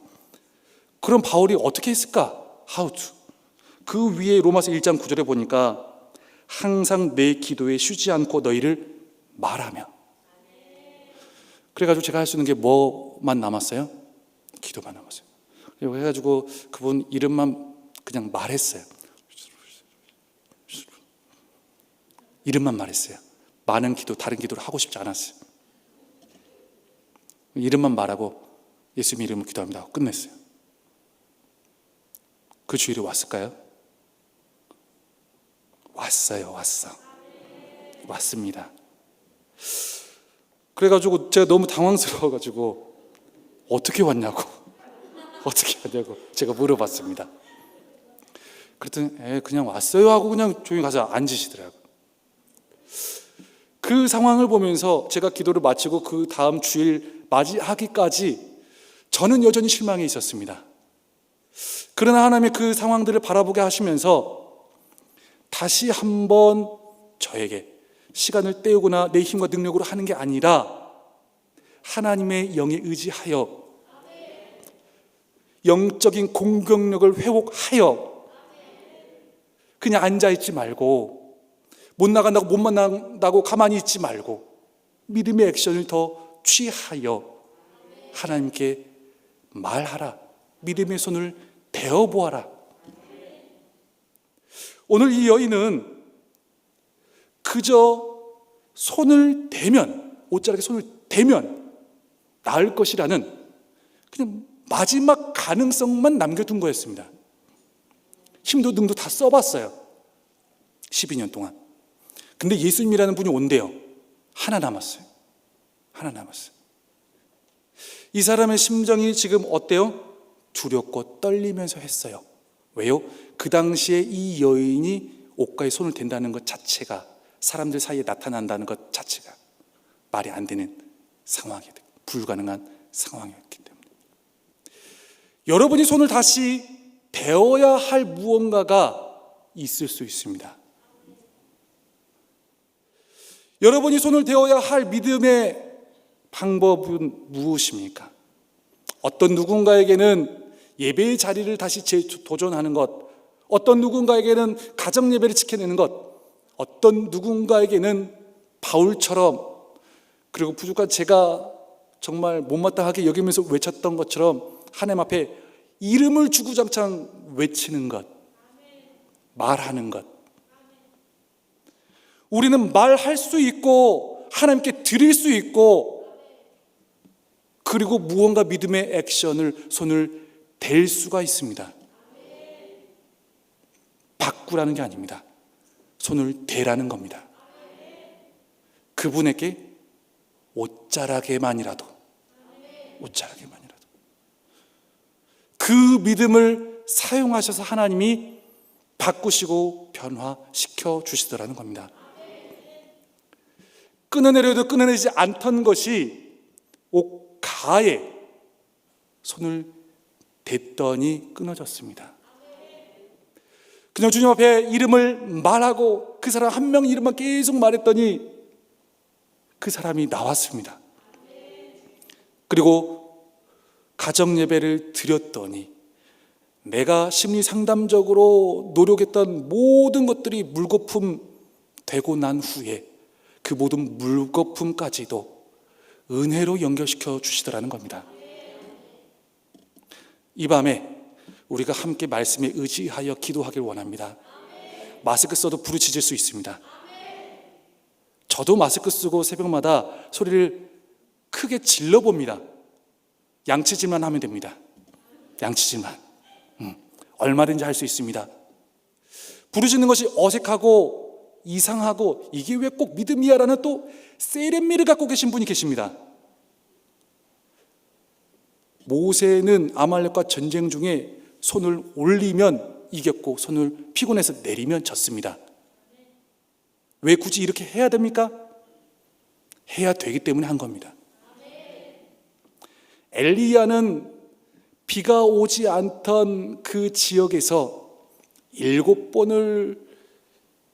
그럼 바울이 어떻게 했을까? How to? 그 위에 로마서 1장 9절에 보니까 항상 내 기도에 쉬지 않고 너희를 말하며. 그래가지고 제가 할 수 있는 게 뭐만 남았어요? 기도만 남았어요. 그리고 해가지고 그분 이름만 그냥 말했어요. 이름만 말했어요. 많은 기도, 다른 기도를 하고 싶지 않았어요. 이름만 말하고 예수님 이름으로 기도합니다 하고 끝냈어요. 그 주일이 왔을까요? 왔습니다. 그래가지고 제가 너무 당황스러워가지고 어떻게 왔냐고 제가 물어봤습니다. 그랬더니 그냥 왔어요 하고 그냥 조용히 가서 앉으시더라고요. 그 상황을 보면서 제가 기도를 마치고 그 다음 주일 맞이하기까지 저는 여전히 실망이 있었습니다. 그러나 하나님의 그 상황들을 바라보게 하시면서 다시 한번 저에게 시간을 때우거나 내 힘과 능력으로 하는 게 아니라 하나님의 영에 의지하여 영적인 공격력을 회복하여 그냥 앉아있지 말고 못 만난다고 가만히 있지 말고 믿음의 액션을 더 취하여 하나님께 말하라. 믿음의 손을 대어보아라. 오늘 이 여인은 그저 손을 대면, 옷자락에 손을 대면 나을 것이라는 그냥 마지막 가능성만 남겨둔 거였습니다. 힘도 능도 다 써봤어요. 12년 동안. 근데 예수님이라는 분이 온대요. 하나 남았어요. 이 사람의 심정이 지금 어때요? 두렵고 떨리면서 했어요. 왜요? 그 당시에 이 여인이 옷가에 손을 댄다는 것 자체가, 사람들 사이에 나타난다는 것 자체가 말이 안 되는 상황이, 불가능한 상황이었기 때문에. 여러분이 손을 다시 대어야 할 무언가가 있을 수 있습니다. 여러분이 손을 대어야 할 믿음의 방법은 무엇입니까? 어떤 누군가에게는 예배의 자리를 다시 재도전하는 것, 어떤 누군가에게는 가정 예배를 지켜내는 것, 어떤 누군가에게는 바울처럼, 그리고 부족한 제가 정말 못마땅하게 여기면서 외쳤던 것처럼 하나님 앞에 이름을 주구장창 외치는 것, 말하는 것. 우리는 말할 수 있고 하나님께 드릴 수 있고, 그리고 무언가 믿음의 액션을, 손을 댈 수가 있습니다. 바꾸라는 게 아닙니다. 손을 대라는 겁니다. 그분에게 옷자락에만이라도 그 믿음을 사용하셔서 하나님이 바꾸시고 변화시켜 주시더라는 겁니다. 끊어내려도 끊어내지 않던 것이 옷가에 손을 댔더니 끊어졌습니다. 그냥 주님 앞에 이름을 말하고 그 사람 한 명 이름만 계속 말했더니 그 사람이 나왔습니다. 그리고 가정 예배를 드렸더니 내가 심리 상담적으로 노력했던 모든 것들이 물거품 되고 난 후에 그 모든 물거품까지도 은혜로 연결시켜 주시더라는 겁니다. 이 밤에 우리가 함께 말씀에 의지하여 기도하길 원합니다. 마스크 써도 부르짖을 수 있습니다. 저도 마스크 쓰고 새벽마다 소리를 크게 질러봅니다. 양치질만 하면 됩니다. 양치질만. 얼마든지 할 수 있습니다. 부르짖는 것이 어색하고 이상하고 이게 왜 꼭 믿음이야라는 또 세련미를 갖고 계신 분이 계십니다. 모세는 아말렉과 전쟁 중에 손을 올리면 이겼고 손을 피곤해서 내리면 졌습니다. 왜 굳이 이렇게 해야 됩니까? 해야 되기 때문에 한 겁니다. 엘리야는 비가 오지 않던 그 지역에서 7번을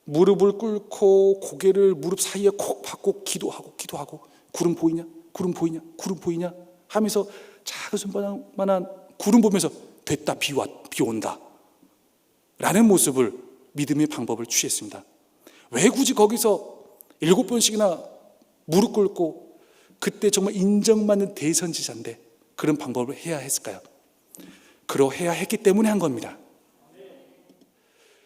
무릎을 꿇고 고개를 무릎 사이에 콕 박고 기도하고 구름 보이냐? 구름 보이냐? 구름 보이냐? 하면서 작은 손바닥만한 구름 보면서 됐다, 비 온다 라는 모습을, 믿음의 방법을 취했습니다. 왜 굳이 거기서 7번씩이나 무릎 꿇고, 그때 정말 인정받는 대선지자인데 그런 방법을 해야 했을까요? 그러해야 했기 때문에 한 겁니다.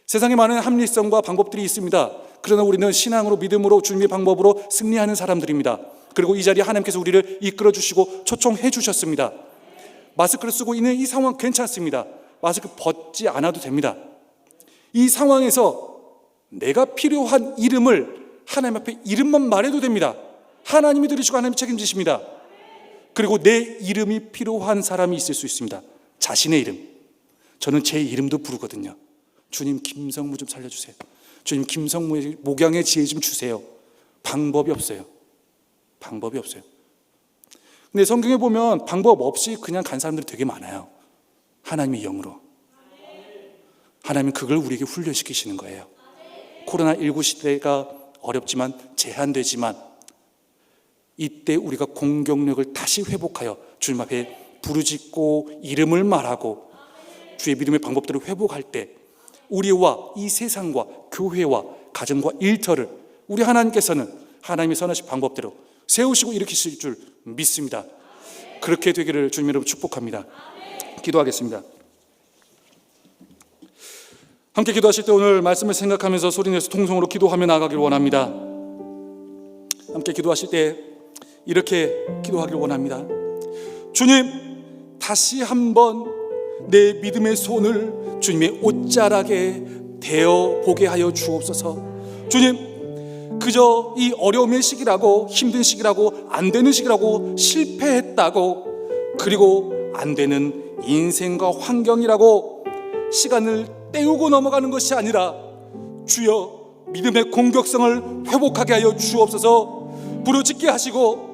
세상에 많은 합리성과 방법들이 있습니다. 그러나 우리는 신앙으로, 믿음으로, 주님의 방법으로 승리하는 사람들입니다. 그리고 이 자리에 하나님께서 우리를 이끌어 주시고 초청해 주셨습니다. 마스크를 쓰고 있는 이 상황 괜찮습니다. 마스크 벗지 않아도 됩니다. 이 상황에서 내가 필요한 이름을 하나님 앞에 이름만 말해도 됩니다. 하나님이 들으시고 하나님이 책임지십니다. 그리고 내 이름이 필요한 사람이 있을 수 있습니다. 자신의 이름. 저는 제 이름도 부르거든요. 주님, 김성무 좀 살려주세요. 주님, 김성무의 목양의 지혜 좀 주세요. 방법이 없어요. 방법이 없어요. 근데 성경에 보면 방법 없이 그냥 간 사람들이 되게 많아요. 하나님의 영으로. 하나님은 그걸 우리에게 훈련시키시는 거예요. 코로나19 시대가 어렵지만, 제한되지만, 이때 우리가 공격력을 다시 회복하여 주님 앞에 부르짖고 이름을 말하고 주의 믿음의 방법들을 회복할 때 우리와 이 세상과 교회와 가정과 일터를 우리 하나님께서는 하나님의 선하신 방법대로 세우시고 일으키실 줄 믿습니다. 그렇게 되기를 주님 여러분 축복합니다. 기도하겠습니다. 함께 기도하실 때 오늘 말씀을 생각하면서 소리내서 통성으로 기도하며 나아가길 원합니다. 함께 기도하실 때 이렇게 기도하길 원합니다. 주님, 다시 한번 내 믿음의 손을 주님의 옷자락에 대어 보게 하여 주옵소서. 주님, 그저 이 어려움의 시기라고, 힘든 시기라고, 안 되는 시기라고, 실패했다고, 그리고 안 되는 인생과 환경이라고 시간을 때우고 넘어가는 것이 아니라 주여, 믿음의 공격성을 회복하게 하여 주옵소서. 부르짖게 하시고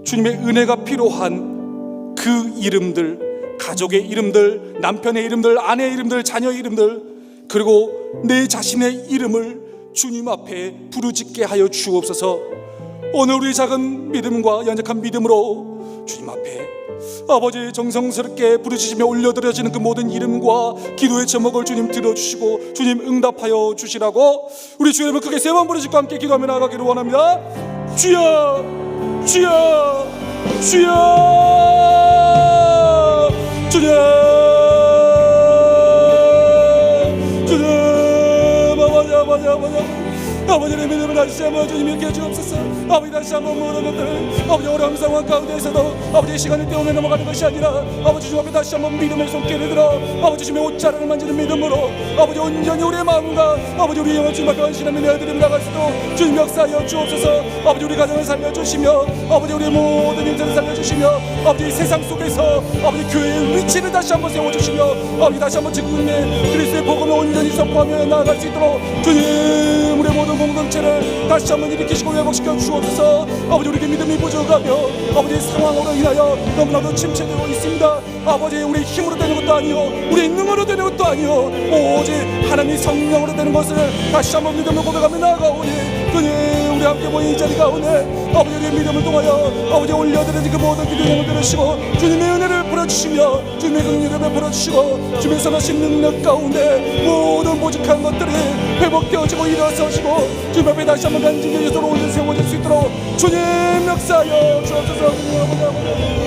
주님의 은혜가 필요한 그 이름들, 가족의 이름들, 남편의 이름들, 아내의 이름들, 자녀의 이름들, 그리고 내 자신의 이름을 주님 앞에 부르짖게 하여 주옵소서. 오늘 우리 작은 믿음과 연약한 믿음으로 주님 앞에 아버지 정성스럽게 부르짖으며 올려드려지는 그 모든 이름과 기도의 제목을 주님 들어주시고 주님 응답하여 주시라고 우리 주 이름을 크게 3번 부르짖고 함께 기도하며 나아가기를 원합니다. 주여, 주여, 주여, 주님, 주님, 아버지의 믿음을 다시 한번 주님 이렇게 해주옵소서. 아버지, 다시 한번 모든 것들, 아버지 어려운 상황 가운데에서도 아버지의 시간을 때우며 넘어가는 것이 아니라 아버지 주 앞에 다시 한번 믿음의 손길을 들어 아버지 주님의 옷자락을 만지는 믿음으로 아버지 온전히 우리의 마음과 아버지 우리의 영을 주님 앞에 헌신하며 내어드리며 나갈 수도 주님 역사하여 주옵소서. 아버지 우리 가정을 살려주시며 아버지 우리의 모든 인생을 살려주시며 아버지 세상 속에서 아버지 교회의 위치를 다시 한번 세워주시며 아버지 다시 한번 지금의 그리스도의 복음을 온전히 선포하며 나아갈 수 있도록 주님 우리의 모든 공동체를 다시 한번 일으키시고 회복시켜 주옵소서. 아버지 우리의 믿음이 부족하며 아버지의 상황으로 인하여 너무나도 침체되고 있습니다. 아버지 우리의 힘으로 되는 것도 아니요 우리의 능으로 되는 것도 아니요 오직 하나님의 성령으로 되는 것을 다시 한번 믿음으로 고백하며 나아가오니 주님 우리 함께 모인 이 자리 가운데 아버지 우리의 믿음을 통하여 아버지 올려드리는 그 모든 기도를 들으시고 주님의 은혜를 부어주시며 주님의 긍휼을 베풀어주시고 주님의 선하신 능력 가운데 모든 부족한 것들이 회복되어지고 일어서시고 주님 앞에 다시 한번 간증의 예수로 올려 세워질 수 있도록 주님 역사하여 주옵소서.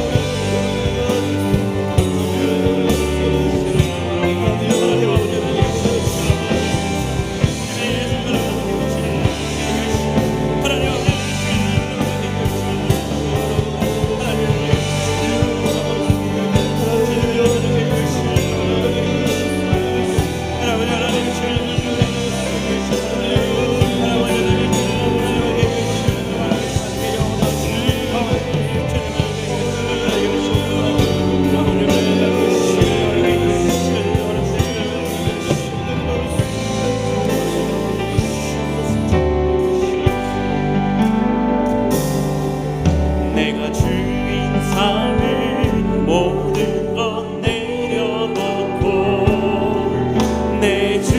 삶을 모든 것 내려놓고 내 주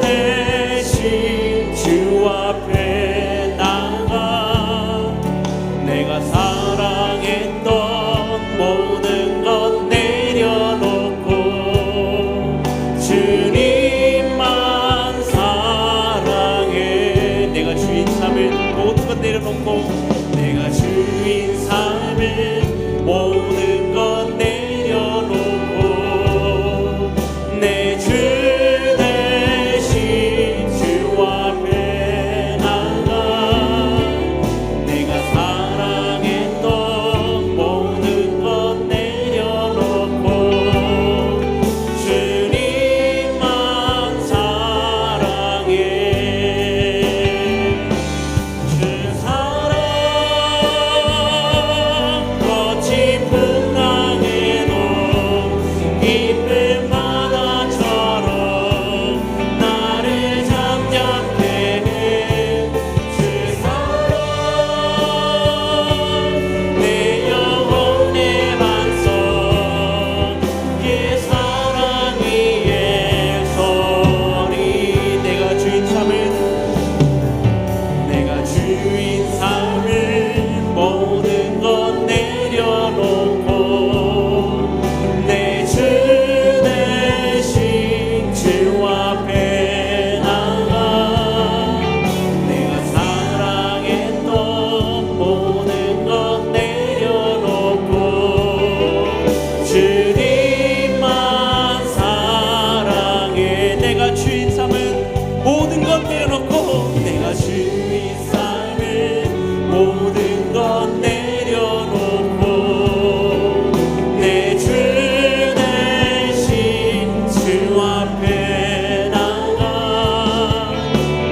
대신 주 앞에 나가 내가 사랑했던 모든 것 내려놓고 주님만 사랑해. 내가 주인 삶을 모든 것 내려놓고 내가 주인 삶을 모든 것 내려놓고 내 주 대신 주 앞에 나가 내가 사랑했던 모든 것 내려놓고 주님만 사랑해. 주 사랑 거친 풍랑에도 깊은 바다처럼 나를 잠잠케 해. 주 사랑 내 영혼의 반석 그 사랑 위에 서리. 내가 주인 삶을 모든 것 내려놓고 내 주 대신 주 앞에 나가 내가 사랑했던 모든 것 내려놓고 주님만 사랑해. 내가 주인 삶은 모든 것 내려놓고 내가 주인 삶을 모든 것 내려놓고 내 주 대신 주 앞에 나가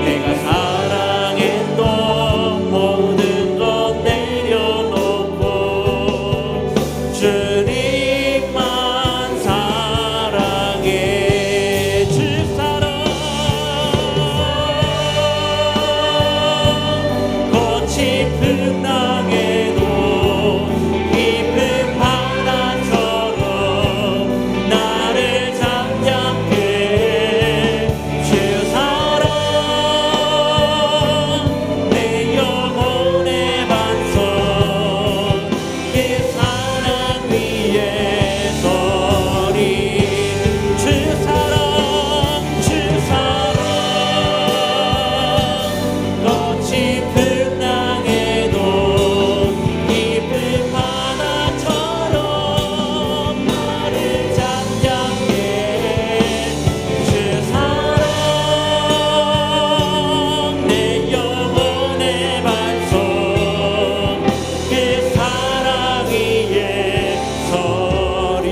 내가 사랑했던 모든 것 내려놓고 주님만 사랑해. 주 사랑 거친 풍랑에도 깊은 바다처럼 나를 잠잠케 해. 주 사랑 내 영혼의 반석 그 사랑 위에 서리. 주 사랑 거친 풍랑에도 깊은 바다처럼 나를 잠잠케 해. 주 사랑 내 영혼의 반석 그 사랑 위에 서리.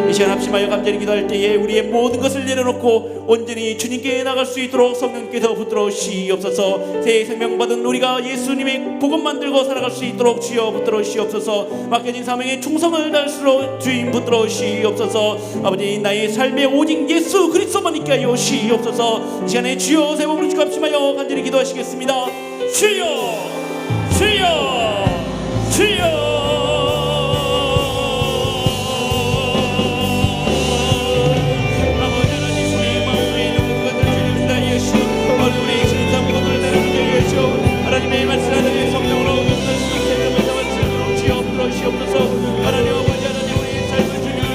이 시간 합심하여 간절히 기도할 때에 우리의 모든 것을 내려놓고 온전히 주님께 나갈 수 있도록 성령께서 붙들어주시옵소서. 새 생명 받은 우리가 예수님의 복음만 들고 살아갈 수 있도록 주여 붙들어주시옵소서. 맡겨진 사명에 충성을 다할수록 주님 붙들어주시옵소서. 아버지 나의 삶에 오직 예수 그리스도만 있게 하여 주시옵소서. 이 시간에 주여 세 번으로 주고 합심하여 간절히 기도하시겠습니다. 주여 주여 주여. 하나님의 말씀을 성령으로 주옵소서. 하나님 아버지 하나님 우리 삶을 주님께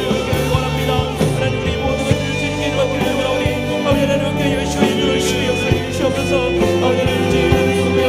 원합니다. 하나님 우리 모든 것을 주님께 맡기는 우리 아버지 하나님께 열심히 주시옵소서. 아버지 하나님 주님께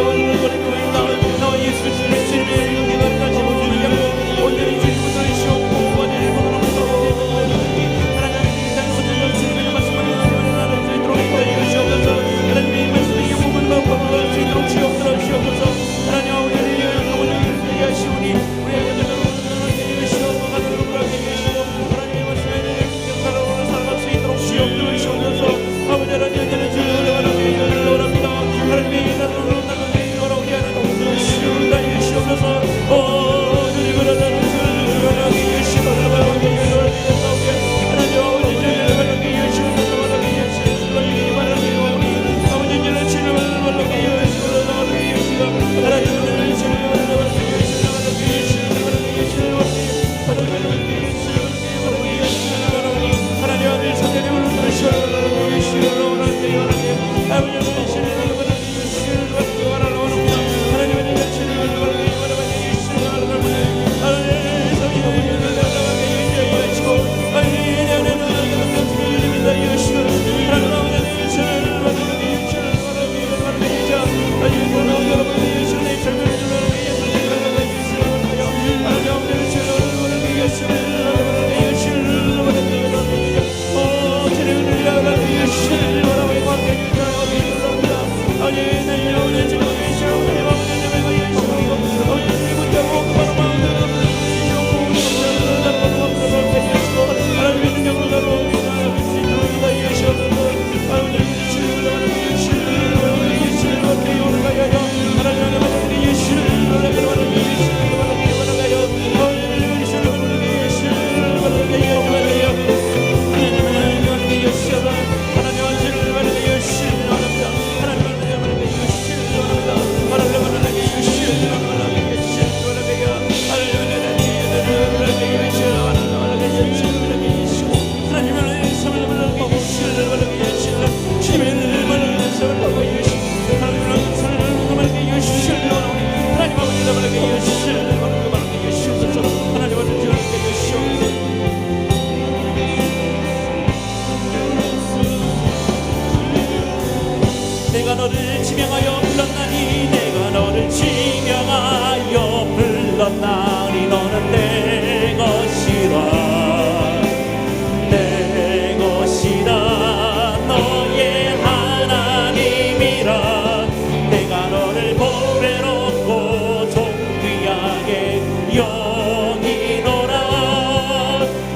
불렀나니 너는 내 것이라 내 것이라 너의 하나님이라 내가 너를 보배롭고 존귀하게 여기노라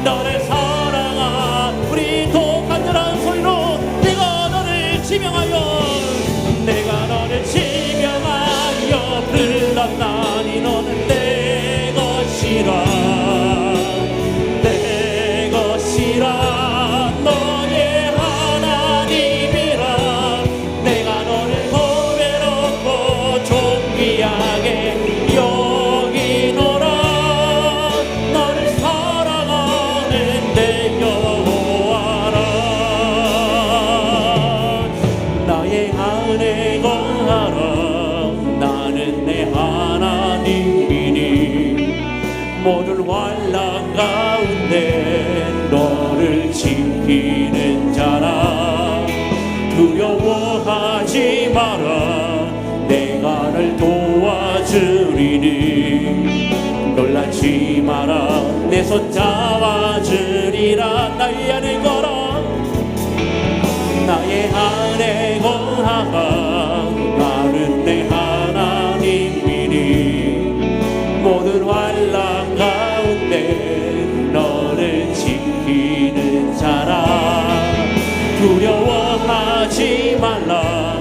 너를 사랑하 우리 또 간절한 소리로 내가 너를 지명하여 내가 너를 지명하여 불렀나니 너는 내 것이라 내 것이라 너의 하나님이라 내가 너를 보배롭고 존귀하게 여기노라 너를 사랑하는 내 여호와라 나의 안에 거하라 나는 내 하나님이니 모든 환난 가운데 너를 지키는 자라 두려워하지 마라 내가 널 도와주리니 놀라지 마라 내 손 잡아주리라 나의 안에 거라 나의 안에 거하라 나는 내 하나님이니 모든 환난 가운데 너를 지키는 자라 두려워하지 말라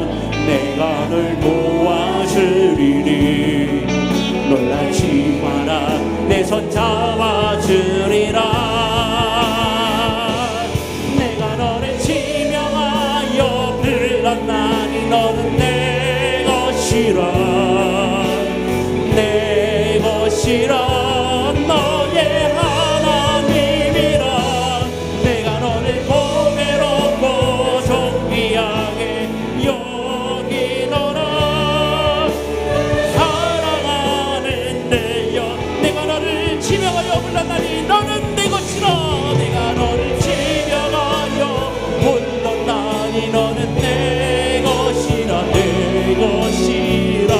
내가 널 도와주리니 놀라지 마라 내 손 잡아주리라 내가 너를 지명하여 불렀나니 너는 내 것이라 내 것이라 너의 하나님이라 내가 너를 보배롭고 존귀하게 여기노라 사랑하는 내여 내가 너를 지명하여 불렀나니 너는 내 것이라 내가 너를 지명하여 불렀나니 너는 내 것이라 내 것이라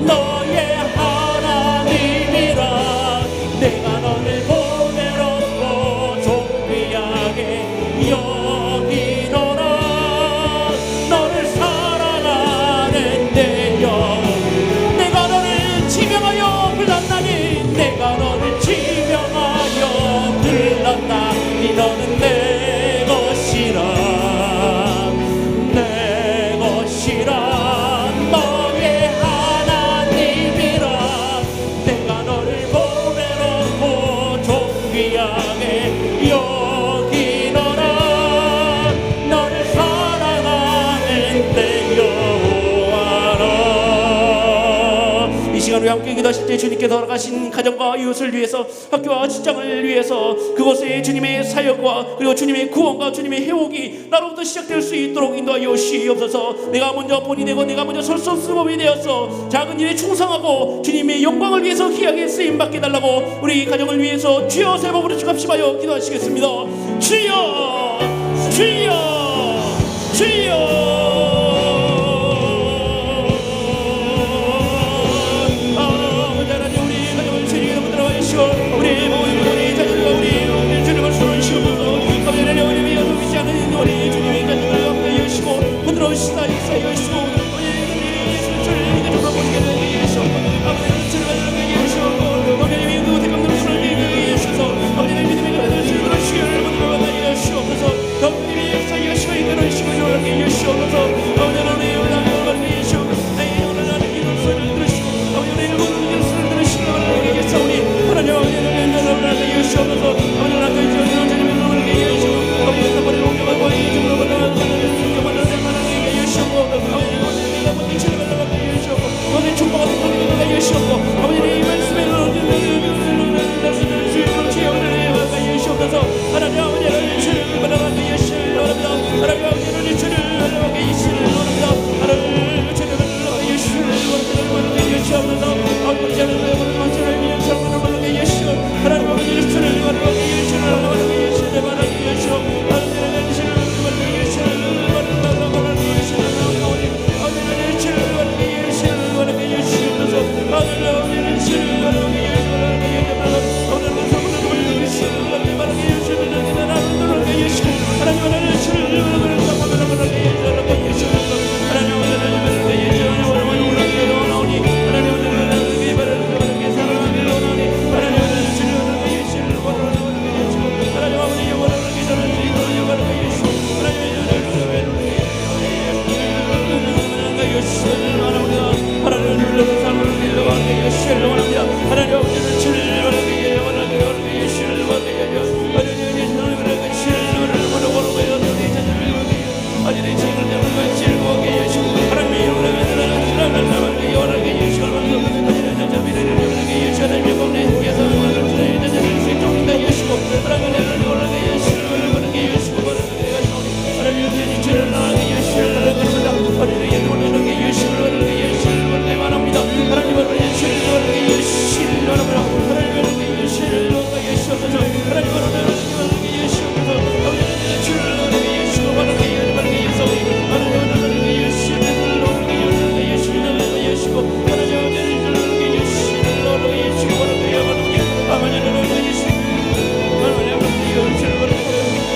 너의 하나님이라 내가 너를 보배롭고 존귀하게 여기노라 너를 사랑하는 내 영 내가 너를 지명하여 불렀나니 내가 너를 지명하여 불렀나니 너는 내 것이라 내 것이라 너의 하나님이라 내가 너를 보배롭고 존귀하게 여기노라 너를 사랑하는 내 여호와라 이 시간 우리 함께 기도하실 때 주님께서 허락하신 가정과 이웃을 위해서 학교와 직장을 위해서 그곳에 주님의 사역과 그리고 주님의 구원과 주님의 회복이 나로부터 시작될 수 있도록 인도하여 주시옵소서 내가 먼저 본이 되고 내가 먼저 설 수 없는 법이 되어서 작은 일에 충성하고 주님의 영광을 위해서 귀하게 쓰임받게 달라고 우리 가정을 위해서 주여 세 번 부르시고 합심하여 기도하시겠습니다 주여 주여 주여 우리 모든 우리 자녀들과 우리 주님을 수고하시옵소서 아버지의 영원히 위하여 믿지 않는 우리 주님의 자녀들과 함께 하시고 부드러우시다 역사해 주시고 우리 예수를 이제 돌아보시게 되게 하시옵소서 아버지의 주를 가져가게 하시옵고 아버지의 그 대감들을 수를 이기게 하시옵소서 아버지의 믿음의 가정을 들어주시기를 부드러워하게 하시옵소서 아버지의 역사에 하시고 이끌어 주시고 요렇게 하시옵소서 예수를 원합니다. 하나님 아버지를 주를 원하게 원하게 예수를 원하게 하나님 예수를 원하게 예수를 원하게 내 자녀를 원하게 아니 내 친구를 원하게 즐거워하게 예수 하나님의 원하게 원하게 예수를 원하게 아니 내 자녀를 원하게 예수 하나님의 공내 예수 원하게 내 자녀를 세종이다 예수 하나님의 원하게 예수를 원하게 예수 원하게 하나님의 주를 원하게 예수를 원합니다. 하나님의 원하게 예수를 원하게 예수를 원하게 원합니다. 하나님의 예수를 원하게 예수를 원합니다. 하나님의 예수를 원하게 예수 하나님의 원하게 예수 아버지의 주를 원하게 예수 원하게 예수 하나님의 예수를 원하게 예수 원하게 예수 하나님의 예수를 원하게 예수 원하게 아버지의 원하게 예수 하나님의 예수를 원하게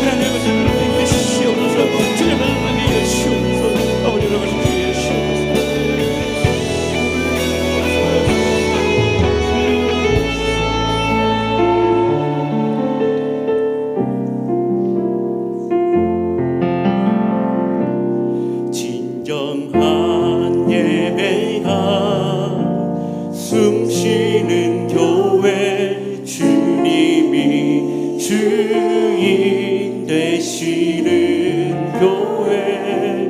하나님의 예수를 예수옵소서 주님을 원하게 예수옵소서 아버지를 원하게 예수옵소서 진정한 예배가 숨쉬는 교회 주님이 주인 되시는 교회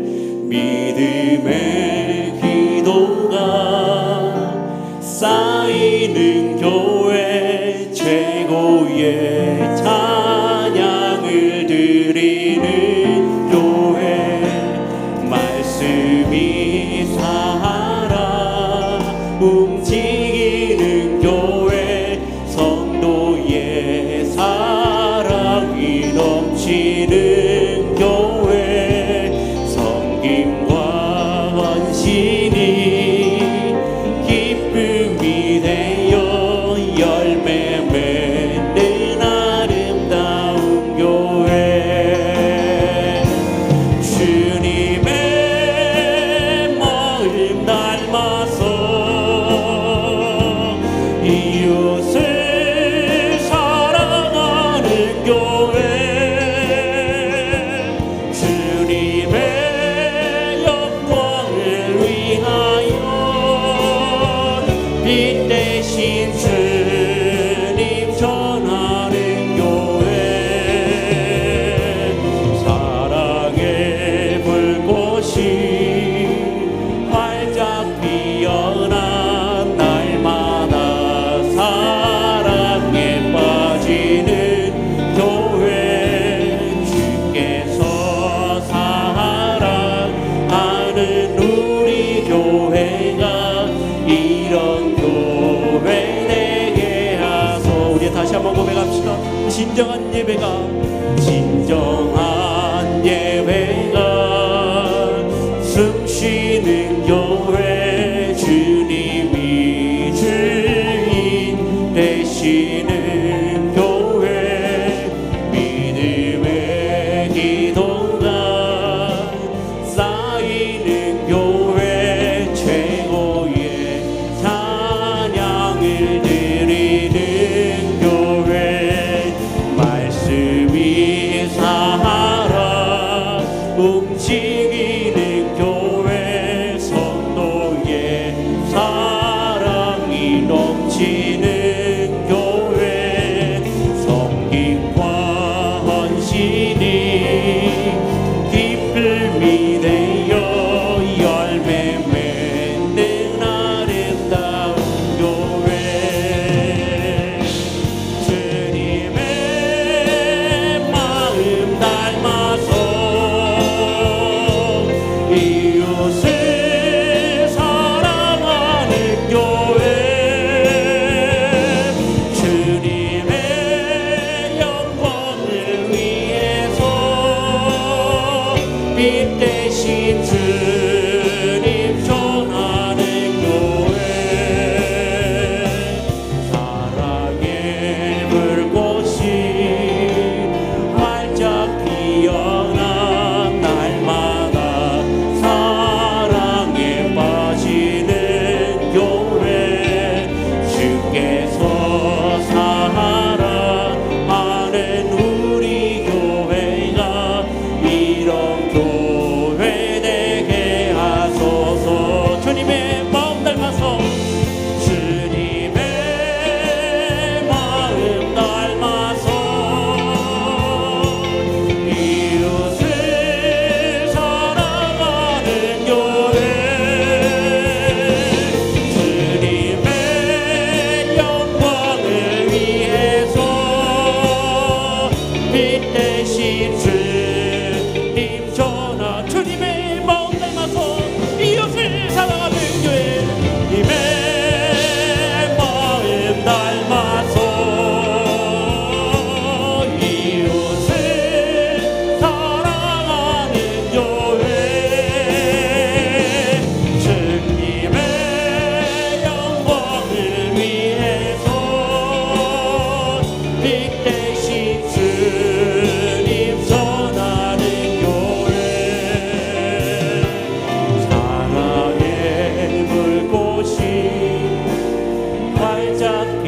믿음의 기도가 쌓이는 교회 최고의 찬양을 드리는 교회 말씀이 살아 움직이는 교회 성도의 사랑이 넘치는 교회 섬김과 헌신이 기쁨이 되어 열매 맺는 아름다운 교회 주님의 마음 닮아서 이웃을 사랑하는 교회 주님의 영광을 위하여 빛 대신 주님 전하는 교회 사랑의 불꽃이 활짝 피어난 날마다 사랑에 빠지는 교회 주께서 사랑하는 우리 교회가 이런 교회 되게 하소 우리 다시 한번 고백합시다. 진정한 예배가 진정한 예배가 숨쉬는 교회 주님이 주인 되시는 교회 믿음의 기도가 쌓이는 교회 최고의 찬양을 드리는 교회 말씀이 살아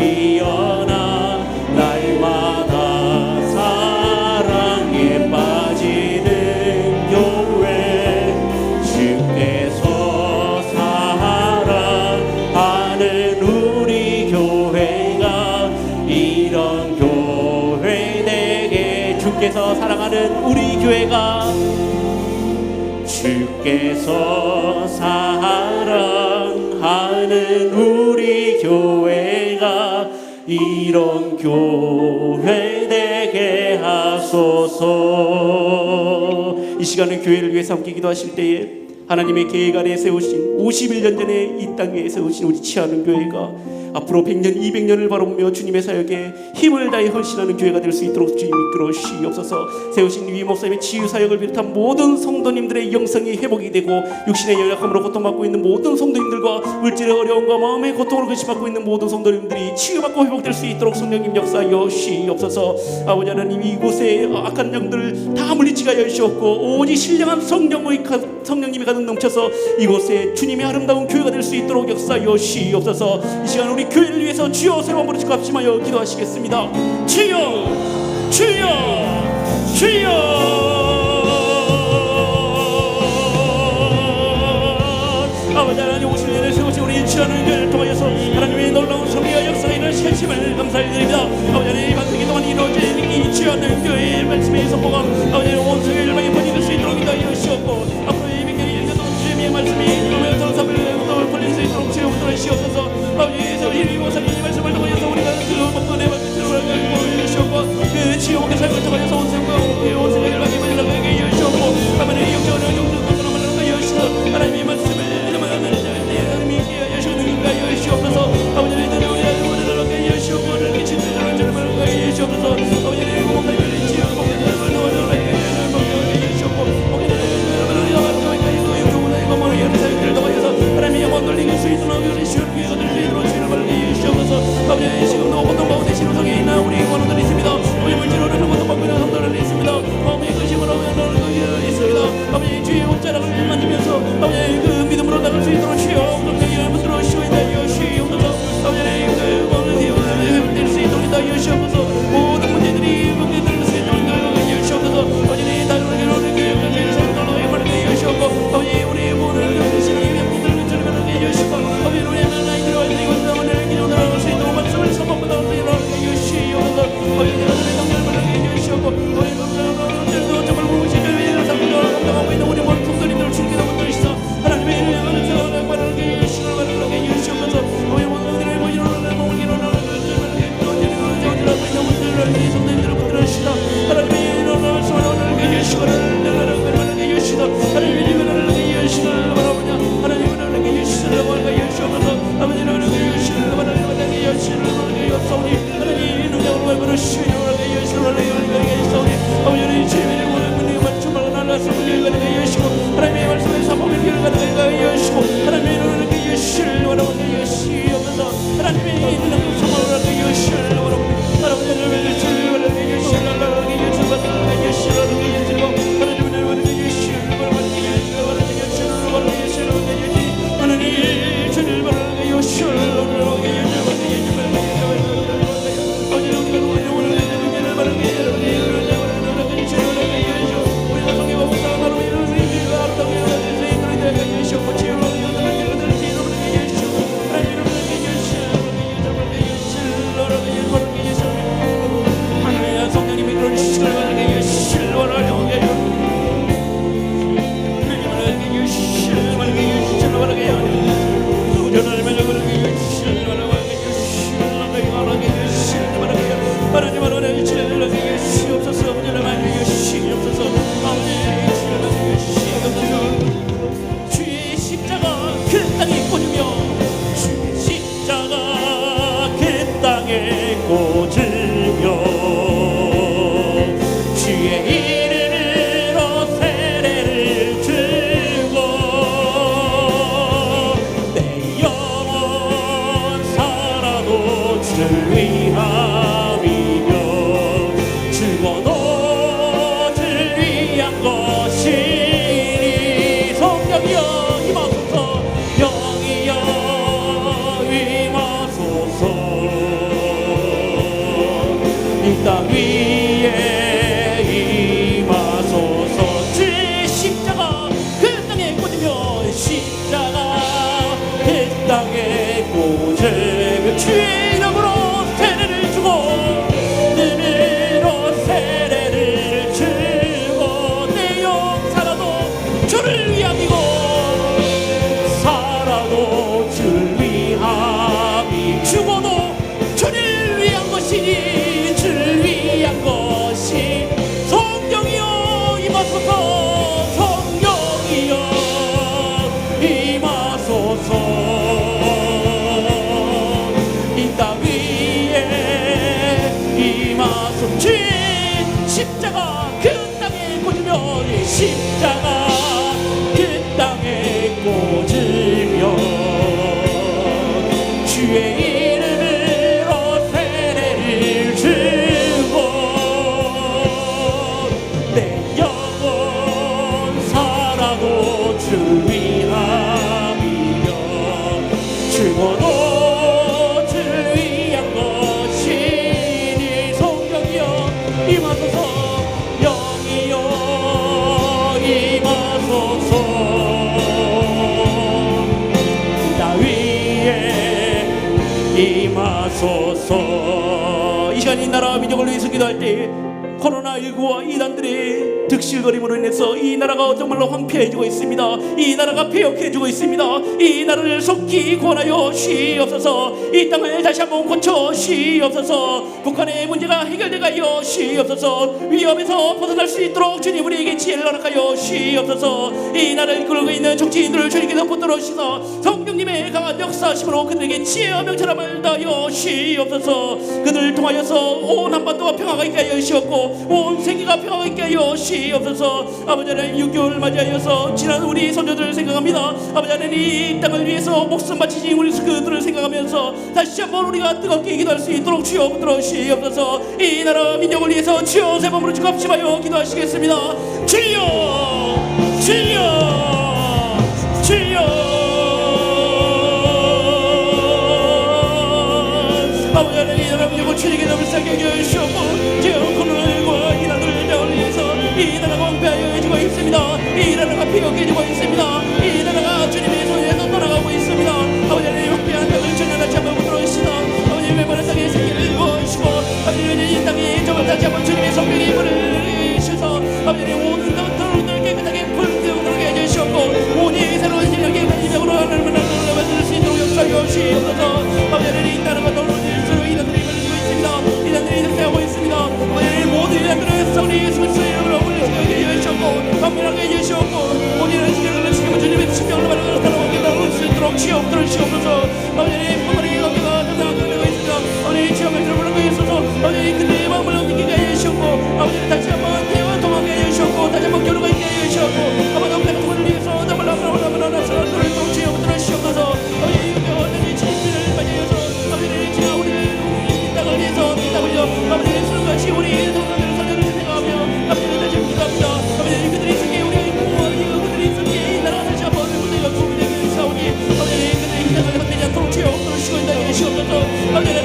피어나 날마다 사랑에 빠지는 교회 주께서 사랑하는 우리 교회가 이런 교회 되게 주께서 사랑하는 우리 교회가 주께서 사랑하는 우리 교회가 이런 교회 되게 하소서. 이 시간은 교회를 위해서 함께 기도하실 때에 하나님의 계획 아래 세우신 51년 전에 이 땅에 세우신 우리 치하는 교회가 앞으로 100년, 200년을 바라보며 주님의 사역에 힘을 다해 헌신하는 교회가 될 수 있도록 주님 이끌어 주시옵소서. 세우신 위 목사님의 치유 사역을 비롯한 모든 성도님들의 영성이 회복이 되고 육신의 연약함으로 고통받고 있는 모든 성도님들과 물질의 어려움과 마음의 고통으로 근심받고 있는 모든 성도님들이 치유받고 회복될 수 있도록 성령님 역사하여 주시옵소서. 아버지 하나님, 이곳에 악한 영들을 다 물리치게 하시옵고 오직 신령한 성령님이 가득 넘쳐서 이곳에 주님의 아름다운 교회가 될 수 있도록 역사하여 주시옵소서. 이 시간 우리 교회를 위해서 주여 세 번 부르짖고 합심하여 기도하시겠습니다. 주여, 주여, 주여. 아버지 하나님, 50년을 세우신 우리 치하는 교회를 통하여서 하나님의 놀라운 섭리와 역사가 일어나신 힘을 감사드립니다. 아버지 하나님, 방송기 동안 이루어진 이 치하는 교회의 말씀의 선포가 아버지 하나님 온 세계 열방에 번질 수 있도록 인도하여 주시옵고 앞으로 이 백년이 일어나도 주님의 말씀이 이루며 전사를 벌릴 수 있도록 주여부터 주시옵소서. 아버지 세우신 목사님의 말씀을 통하여서 우리가 그 먹고 내 맘에 들어가게 주시옵고 그 지옥의 삶을 통하여서 온 세계 열방에 번질하게 주시옵고 아버지 영적으로 영적으로 만나게 주시옵소서. 하나님의 말씀을 하나님이 여시옵소서. 주시옵소서. 아버지 하나님, 우리 하나님을 주시옵고 이렇게 진짜로 저를 말하게 주시옵소서. 아버지 하나님, 목사님을 지어고 하나님의 영광 돌리는 수 있도록 쉬운 기회가 될 수 있도록 주님을 말하게 주시옵소서. 아버지, 지금도 고통 가운데 신호성에 있는 우리 원원들이 있습니다. 아버지, 물질로는 고통받고 있는 성도들이 있습니다. 아버지, 근심으로 하는 있습니다. 아버지, 주의 옷자락을 만지면서 아버지 그 믿음으로 나갈 수 있도록 주여 그렇게 붙들어 주시옵소서. 주시옵소서. 아버지, 그 모든 일을 회복될 수 있도록 주시옵소서. 모든 문제들이 회복될 수 있도록 주시옵소서. 아버지, 다른 교회를 교회를 세우도록 말하게 주시옵고 아버지, 우리 모든 주시고 아버지, 우리 하나님들과 이것을 기도 나갈 수 있도록 말씀을 선포하고 주시옵소서. 아버지, 하나님의 동료를 말하게 주시옵고 아버지, 정말 무엇이 교회를 감당하고 있는 우리 모든 성도님들을 주님께 너무 드리시소. 하나님의 이름을 세워서 말하게 주시고 말하게 주시옵소서. 아버지, 모든 분들의 모이로는 몸을 기도하고 있는 성도님들을 받들어주시다. 하나님의 이름을 말하게 주시고 말하게 주시다. 하나님의 이름을 말하게 주시고 바라보냐 하나님을 말하게 주시라고 말하게 주시옵소서. 아버지를 말하게 주시고 말하게 주시고 말하게 주시오니 하나님 능력으로 말하시고 말하게 주시고 말하게 주시오니 아버지는 주님의 모든 말씀을 날라서 말하게 주시고 하나님의 말씀을 사모하게 말하게 주시고 하나님의 말하게 주시고 말하게 주시옵소서. 하나님의 능력으로 사모하게 주시고 하나님의 말하게 주시고 말하게 주시고 말하게 주시고 말하게 주시고 하나님의 말하게 주시고 말하게 주시고 말하게 주시고 하나님 주를 말하게 주시고 말하게 주시고 이 땅 위에 임하소서. 주의 십자가 그 땅에 꽂으며 십자가 그 땅에 꽂으며 주의 이름으로 세례를 주고 님으로 세례를 주고 내 영 살아도 주를 위함이고 살아도 주를 위함이 죽어도 주를 위한 것이니 주를 위한 것이 성령이여 임하소서. 성령이여 임하소서. 이 땅 위에 임하소서. 주의 십자가 그 땅에 꽂으며 이 십자가 그 땅에 꽂으며 주의 이름으로 세례를 주고 내 영혼 살아도 주 위함이며 죽어도 주를 위한 것이니 성령이여 임하소서. 영이여 임하소서. 임하소서. 이 시간 이 나라 민족을 위해서 기도할 때 코로나19와 이단들의 득실거림으로 인해서 이 나라가 정말로 황폐해지고 있습니다. 이 나라가 폐역해지고 있습니다. 이 나라를 속히 구원하여 주시옵소서. 이 땅을 다시 한번 고쳐 주시옵소서. 북한의 문제가 해결되게 하여 주시옵소서. 위험에서 벗어날 수 있도록 주님 우리에게 지혜를 허락하여 주시옵소서. 이 나라를 이끌고 있는 정치인들을 주님께서 붙들어 주셔서 성령님의 강한 역사심으로 그들에게 지혜와 명철함을 다하여 주시옵소서. 그들을 통하여서 온 한반도가 평화가 있게 하여 주시옵고 온 세계가 평화가 있게 하여 주시옵소서. 아버지 하나님 6개월을 맞이하여서 지난 우리 선조들을 생각합니다. 아버지 하나님 이 땅을 위해서 목숨 바치신 우리 그들을 생각하면서 다시 한번 우리가 뜨겁게 기도할 수 있도록 주여 붙들어 주시옵소서. 이 나라 민족을 위해서 주여 세 번으로 주갑심하여 기도하시겠습니다. 주여 주여 주여. 아버지 하나님 이 나라 민족을 주님께 너무 싸게 해주시옵고 지금 코로나19와 이 나라를 위해서 이 나라가 황폐해지고 있습니다. 이 나라가 폐역해지고 있습니다. 이 나라가 주님의 손에서 떠나가고 있습니다. 아버지 하나님 황폐한 땅을 전혀 다시 한번 들어오시다. 아버지 외모는 땅에 생기를 부어주시고 아버지 이 땅에 정말 다시 한번 주님의 성령의 힘을 주셔서 아버지 온 땅을 깨끗하게 불태우도록 해주시옵고 오니 새로운 신령의 관심으로 하나님을 만들 수 있도록 역사하여 주시옵소서. 아버지 이 나라가 떨어질수록 이단들이 벌어지고 있습니다. 이단들이 이렇게하고 있습니다. 아버지 모든 이단들은 성리 예수 그리스도의 이름으로 올려주시게 해주시옵고 강민하게 해주시옵고 모든 신령을 지키고 주님의 신명을 받아 살아오게 나올 수 있도록 주여 들어주시옵소서. 아버지 부모님의 관계가 전당하고 있습니다. 아버지 지역을 들어보는 있어서 아버지 그들의 마음을 옮기게 해주시옵고 아버지 다시 한번 태워 도망게 해주시옵고 다시 한번 결혼가 있게 해주시옵고 아버지 엄청난 통화를 위해서 나를 들어주시옵소서. 아버지 유교원들이 진실을 맞이해서 아버지 지나 우리를 이 땅을 위해서 이 땅을 위해서 아버지 술같이 우리 성도들을 사전을 생각하며 아버지를 다시 기도합니다. 아버지 그들이 있을게 우리가 있고 그들이 있을게 이 나라가 다시 한번 우리가 도움이 되게 해주사오니 아버지 그들의 이 땅을 헛되지 않도록 주여 들어주시고 있다 해주시옵소서. 아버지 그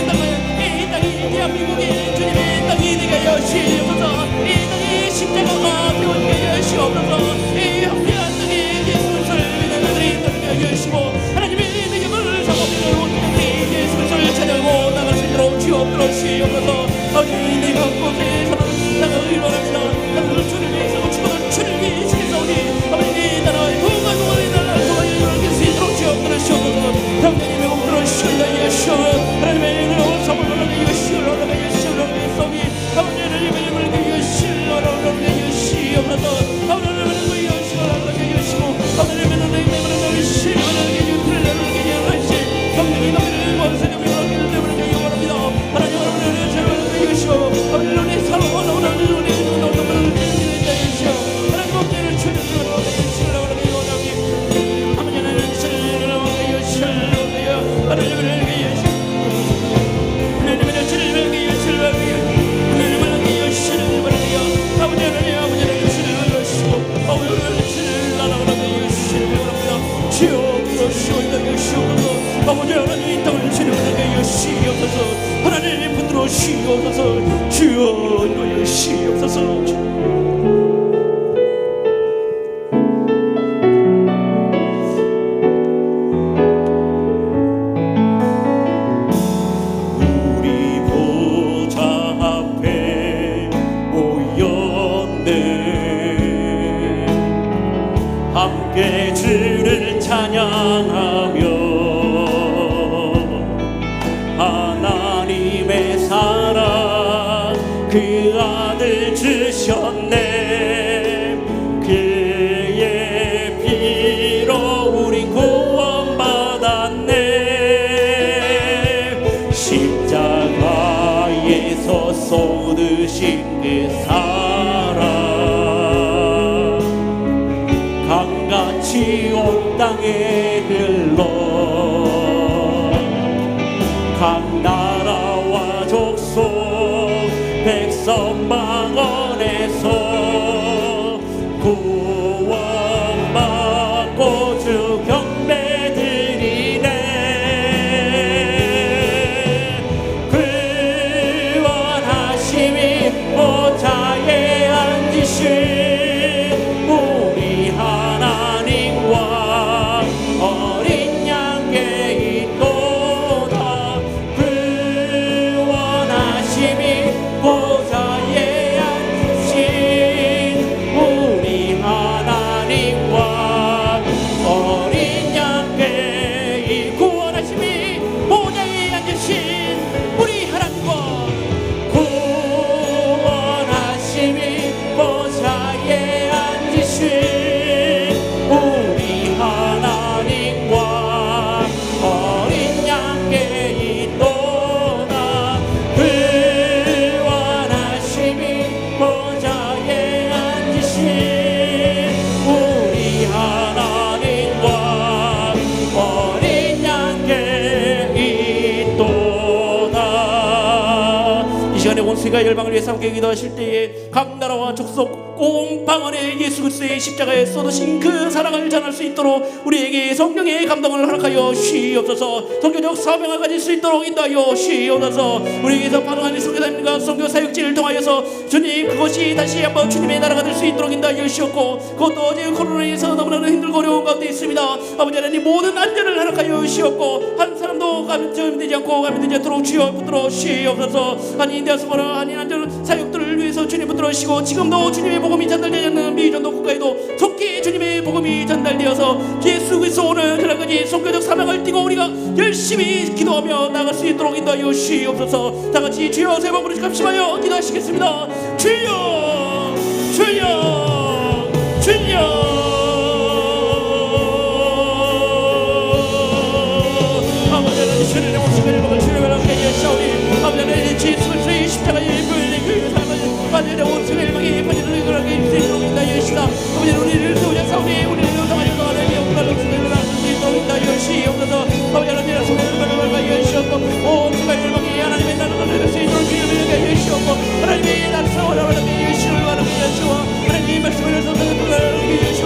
땅을 이 땅이 대한민국이 주님의 땅이 되게 하여 주시옵소서. 이 땅이 십자가가 되어지게 하여 주시옵소서. 이 황폐한 땅에 예수 그리스도를 믿는 그들이 되게 하여 주시고 하나님의 능력을 사모하는 온 땅이 예수 그리스도를 찬양하고 나갈 수 있도록 주여 들어주시옵소서. 아버지 내가 곳에 사는 땅을 일원합니다. 하나님을 주를 위해서 죽어도 주를 위해 지키사오니 아버지 이 나라의 동안동안의 나라를 동안에 일어날 수 있도록 주여 들어주시옵소서. 당연히 매우 들어주시옵소서. 예수 하나님의 은혜로 사모를 하게 예수를 하게 예수를 하게 사오니 아버지 하나님의 이름을 하게 예수를 하게 예수옵소서. 아버지 하나님의 예수를 하게 예수고 아버지 하나님의 이름을 예수를 하게 예수를 하게 예수 성령이 너희를 원수님을 하게 되므로 영원합니다. 하나님 하나님의 죄를 하게 예수 아버지 하나님의 사랑과 나오는 우리 너희를 지키는 예수 하나님 없는 죄를 하게 예수를 하게 영원하니 아버지 하나님의 죄를 하게 예수를 하게 하나님을 하게 예수 하나님의 죄를 하게 예수를 하게 하나님을 하게 예수를 하게 아버지 하나님 예수를 하시고 아버지 하나님 죄를 나라가게 예수를 원합니다. 주여 그러시오이다 예수옵소서. 아버지 하나님 이 땅을 주님을 하게 예수옵소서. 하나님 분들로 주시옵소서. 주여 인도하여 주시옵소서. 함께 주를 찬양하며 하나님의 사랑 그 아들 주셨네. 그의 피로 우리 구원받았네. 십자가에서 쏟으신 그 사랑 강같이 온 땅에 흘러 각 나라와 족속 백성 망원에서 구원받고 주 경배드리네. 구원하심이 보좌에 앉으신 온세가 열방을 위해서 함께 기도하실 때에 각 나라와 족속 공방언에 예수 그리스도의 십자가에 쏟으신 그 사랑을 전할 수 있도록 우리에게 성령의 감동을 허락하여 주시옵소서. 선교적 사명을 가질 수 있도록 인도하여 주시옵소서. 우리에게서 파송하는 선교사님과 선교 사역지를 통하여서 주님 그것이 다시 한번 주님의 나라가 될 수 있도록 인도하여 주시옵고, 그것도 어제 코로나에서 너무나도 힘들고 어려운 가운데 있습니다. 아버지 하나님 모든 안전을 허락하여 주시옵고 한 사람도 감염되지 않고 감염되지 않도록 주여 붙들어 주시옵소서. 한인 디아스포라 한인 안전 사역들을 위해서 주님 붙들어 주시고, 지금도 주님의 복음이 전달되지 않는 미전도 국가에도 속히 주님의 복음이 전달되어서 예수 그리스도 오는 그날까지 선교적 사명을 띠고 우리가 열심히 기도하며 나갈 수 있도록 인도하여 주시옵소서. 다같이 주여 세 번 부르시갑시마여 기도하시겠습니다. 주여 주여 주여. 아버지 하나님 주님의 모습을 먹을 주님을 함께 여시오니 아버지 하나님 예수 그리스도의 십자가의 불린 그 삶을 아버지 온 세계 일방에 번지는 그렇게 입술로 인다 여시다. 아버지 우리를 소자사오니 우리를 요청하여 하나님의 영광을 수행을 할 수 있도록 인다 여시옵소서. 아버지 하나님의 소명을 받아 여시옵고 온 세계 일방에 하나님의 나라를 내릴 수 있도록 주님을 여시옵고 하나님의 나라를 하나님의 예수를 하나님의 여시와 하나님의 말씀을 해서 하나님의 여시와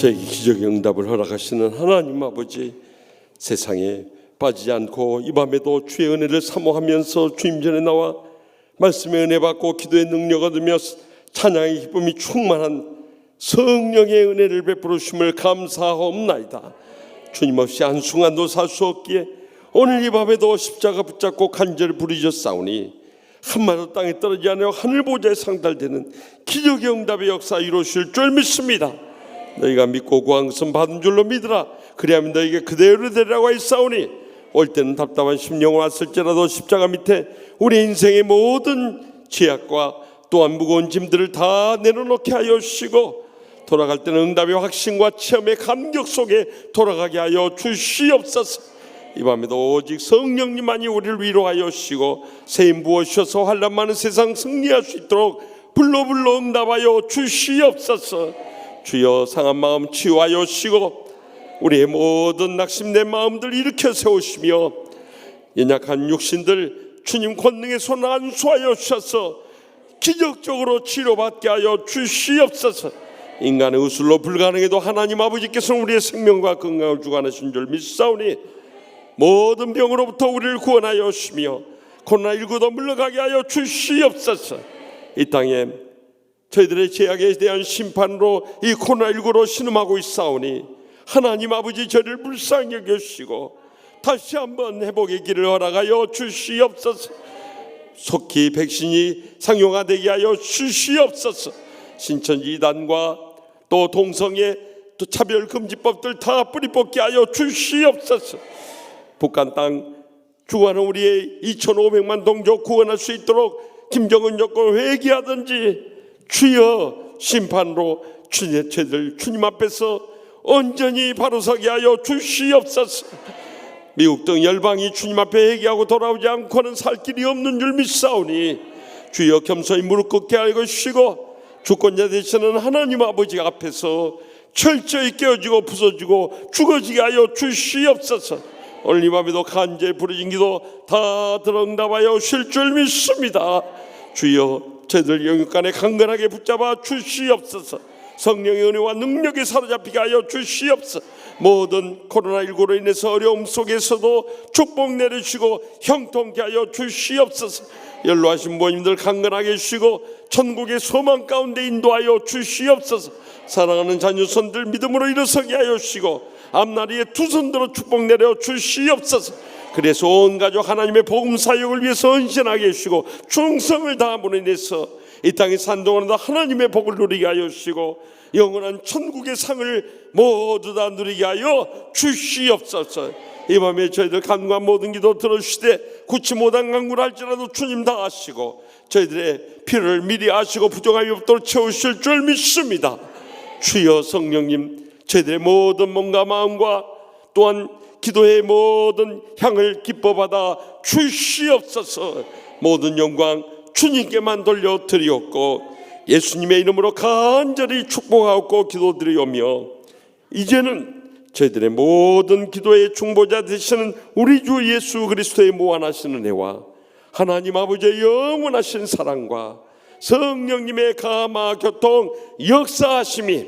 저에게 기적의 응답을 허락하시는 하나님 아버지, 세상에 빠지지 않고 이 밤에도 주의 은혜를 사모하면서 주님 전에 나와 말씀의 은혜 받고 기도의 능력 얻으며 찬양의 기쁨이 충만한 성령의 은혜를 베풀어 주심을 감사하옵나이다. 주님 없이 한순간도 살 수 없기에 오늘 이 밤에도 십자가 붙잡고 간절히 부르짖었사오니 한마디도 땅에 떨어지지 않으며 하늘 보좌에 상달되는 기적의 응답의 역사 이루실 줄 믿습니다. 너희가 믿고 구한 것은 받은 줄로 믿으라. 그리하면 너희에게 그대로 되리라고 하였사오니 올 때는 답답한 심령으로 왔을지라도 십자가 밑에 우리 인생의 모든 죄악과 또한 무거운 짐들을 다 내려놓게 하여 주시고 돌아갈 때는 응답의 확신과 체험의 감격 속에 돌아가게 하여 주시옵소서. 이 밤에도 오직 성령님만이 우리를 위로하여 주시고 새 힘 부어주셔서 환난 많은 세상 승리할 수 있도록 불러 응답하여 주시옵소서. 주여 상한 마음 치유하여 주시고 우리의 모든 낙심된 마음들 일으켜 세우시며 연약한 육신들 주님 권능의 손 안수하여 주셔서 기적적으로 치료받게 하여 주시옵소서. 인간의 의술로 불가능해도 하나님 아버지께서는 우리의 생명과 건강을 주관하신 줄 믿사오니 모든 병으로부터 우리를 구원하여 주시며 코로나19도 물러가게 하여 주시옵소서. 이 땅에 저희들의 죄악에 대한 심판으로 이 코로나19로 신음하고 있사오니 하나님 아버지 저를 불쌍히 여겨주시고 다시 한번 회복의 길을 허락하여 주시옵소서. 속히 백신이 상용화되게 하여 주시옵소서. 신천지 이단과 또 동성애 또 차별금지법들 다 뿌리 뽑게 하여 주시옵소서. 북한 땅 주관하는 우리의 2,500만 동족 구원할 수 있도록 김정은 정권 회개하든지 주여 심판으로 주님의 죄들 주님 앞에서 온전히 바로서게 하여 주시옵소서. 미국 등 열방이 주님 앞에 회개하고 돌아오지 않고는 살 길이 없는 줄 믿사오니 주여 겸손히 무릎 꿇게 하여 주시고 주권자 되시는 하나님 아버지 앞에서 철저히 깨어지고 부서지고 죽어지게 하여 주시옵소서. 오늘 이 밤에도 간절히 부르짖은 기도 다 들어 응답하여 주실 줄 믿습니다. 주여 저희들 영육간에 강건하게 붙잡아 주시옵소서. 성령의 은혜와 능력에 사로잡히게 하여 주시옵소서. 모든 코로나19로 인해서 어려움 속에서도 축복 내려주시고 형통케 하여 주시옵소서. 연로하신 부모님들 강건하게 해주시고 천국의 소망 가운데 인도하여 주시옵소서. 사랑하는 자녀손들 믿음으로 일어서게 하여 주시고 앞나리에 두 손 들어 축복 내려 주시옵소서. 그래서 온 가족 하나님의 복음 사역을 위해서 헌신하게 해주시고 충성을 다함으로 인해서 이 땅에 산 동안에도 하나님의 복을 누리게 하여 주시고 영원한 천국의 상을 모두 다 누리게 하여 주시옵소서. 이 밤에 저희들 간구한 모든 기도 들어주시되 굳이 못한 간구를 할지라도 주님 다 아시고 저희들의 필요를 미리 아시고 부정함이 없도록 채우실 줄 믿습니다. 주여 성령님 저희들의 모든 몸과 마음과 또한 기도의 모든 향을 기뻐 받아 주시옵소서. 모든 영광 주님께만 돌려드리옵고 예수님의 이름으로 간절히 축복하옵고 기도드리오며 이제는 저희들의 모든 기도의 중보자 되시는 우리 주 예수 그리스도의 무한하신 은혜와 하나님 아버지의 영원하신 사랑과 성령님의 감화 교통 역사하심이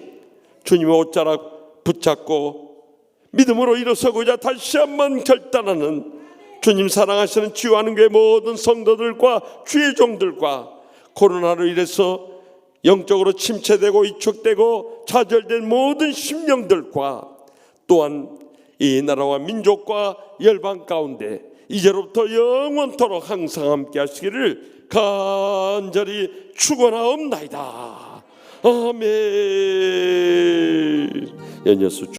주님의 옷자락 붙잡고 믿음으로 일어서고자 다시 한번 결단하는 주님 사랑하시는 치유하는 교회 모든 성도들과 주의 종들과 코로나로 인해서 영적으로 침체되고 위축되고 좌절된 모든 심령들과 또한 이 나라와 민족과 열방 가운데 이제로부터 영원토록 항상 함께 하시기를 간절히 축원하옵나이다. 아멘. 연여수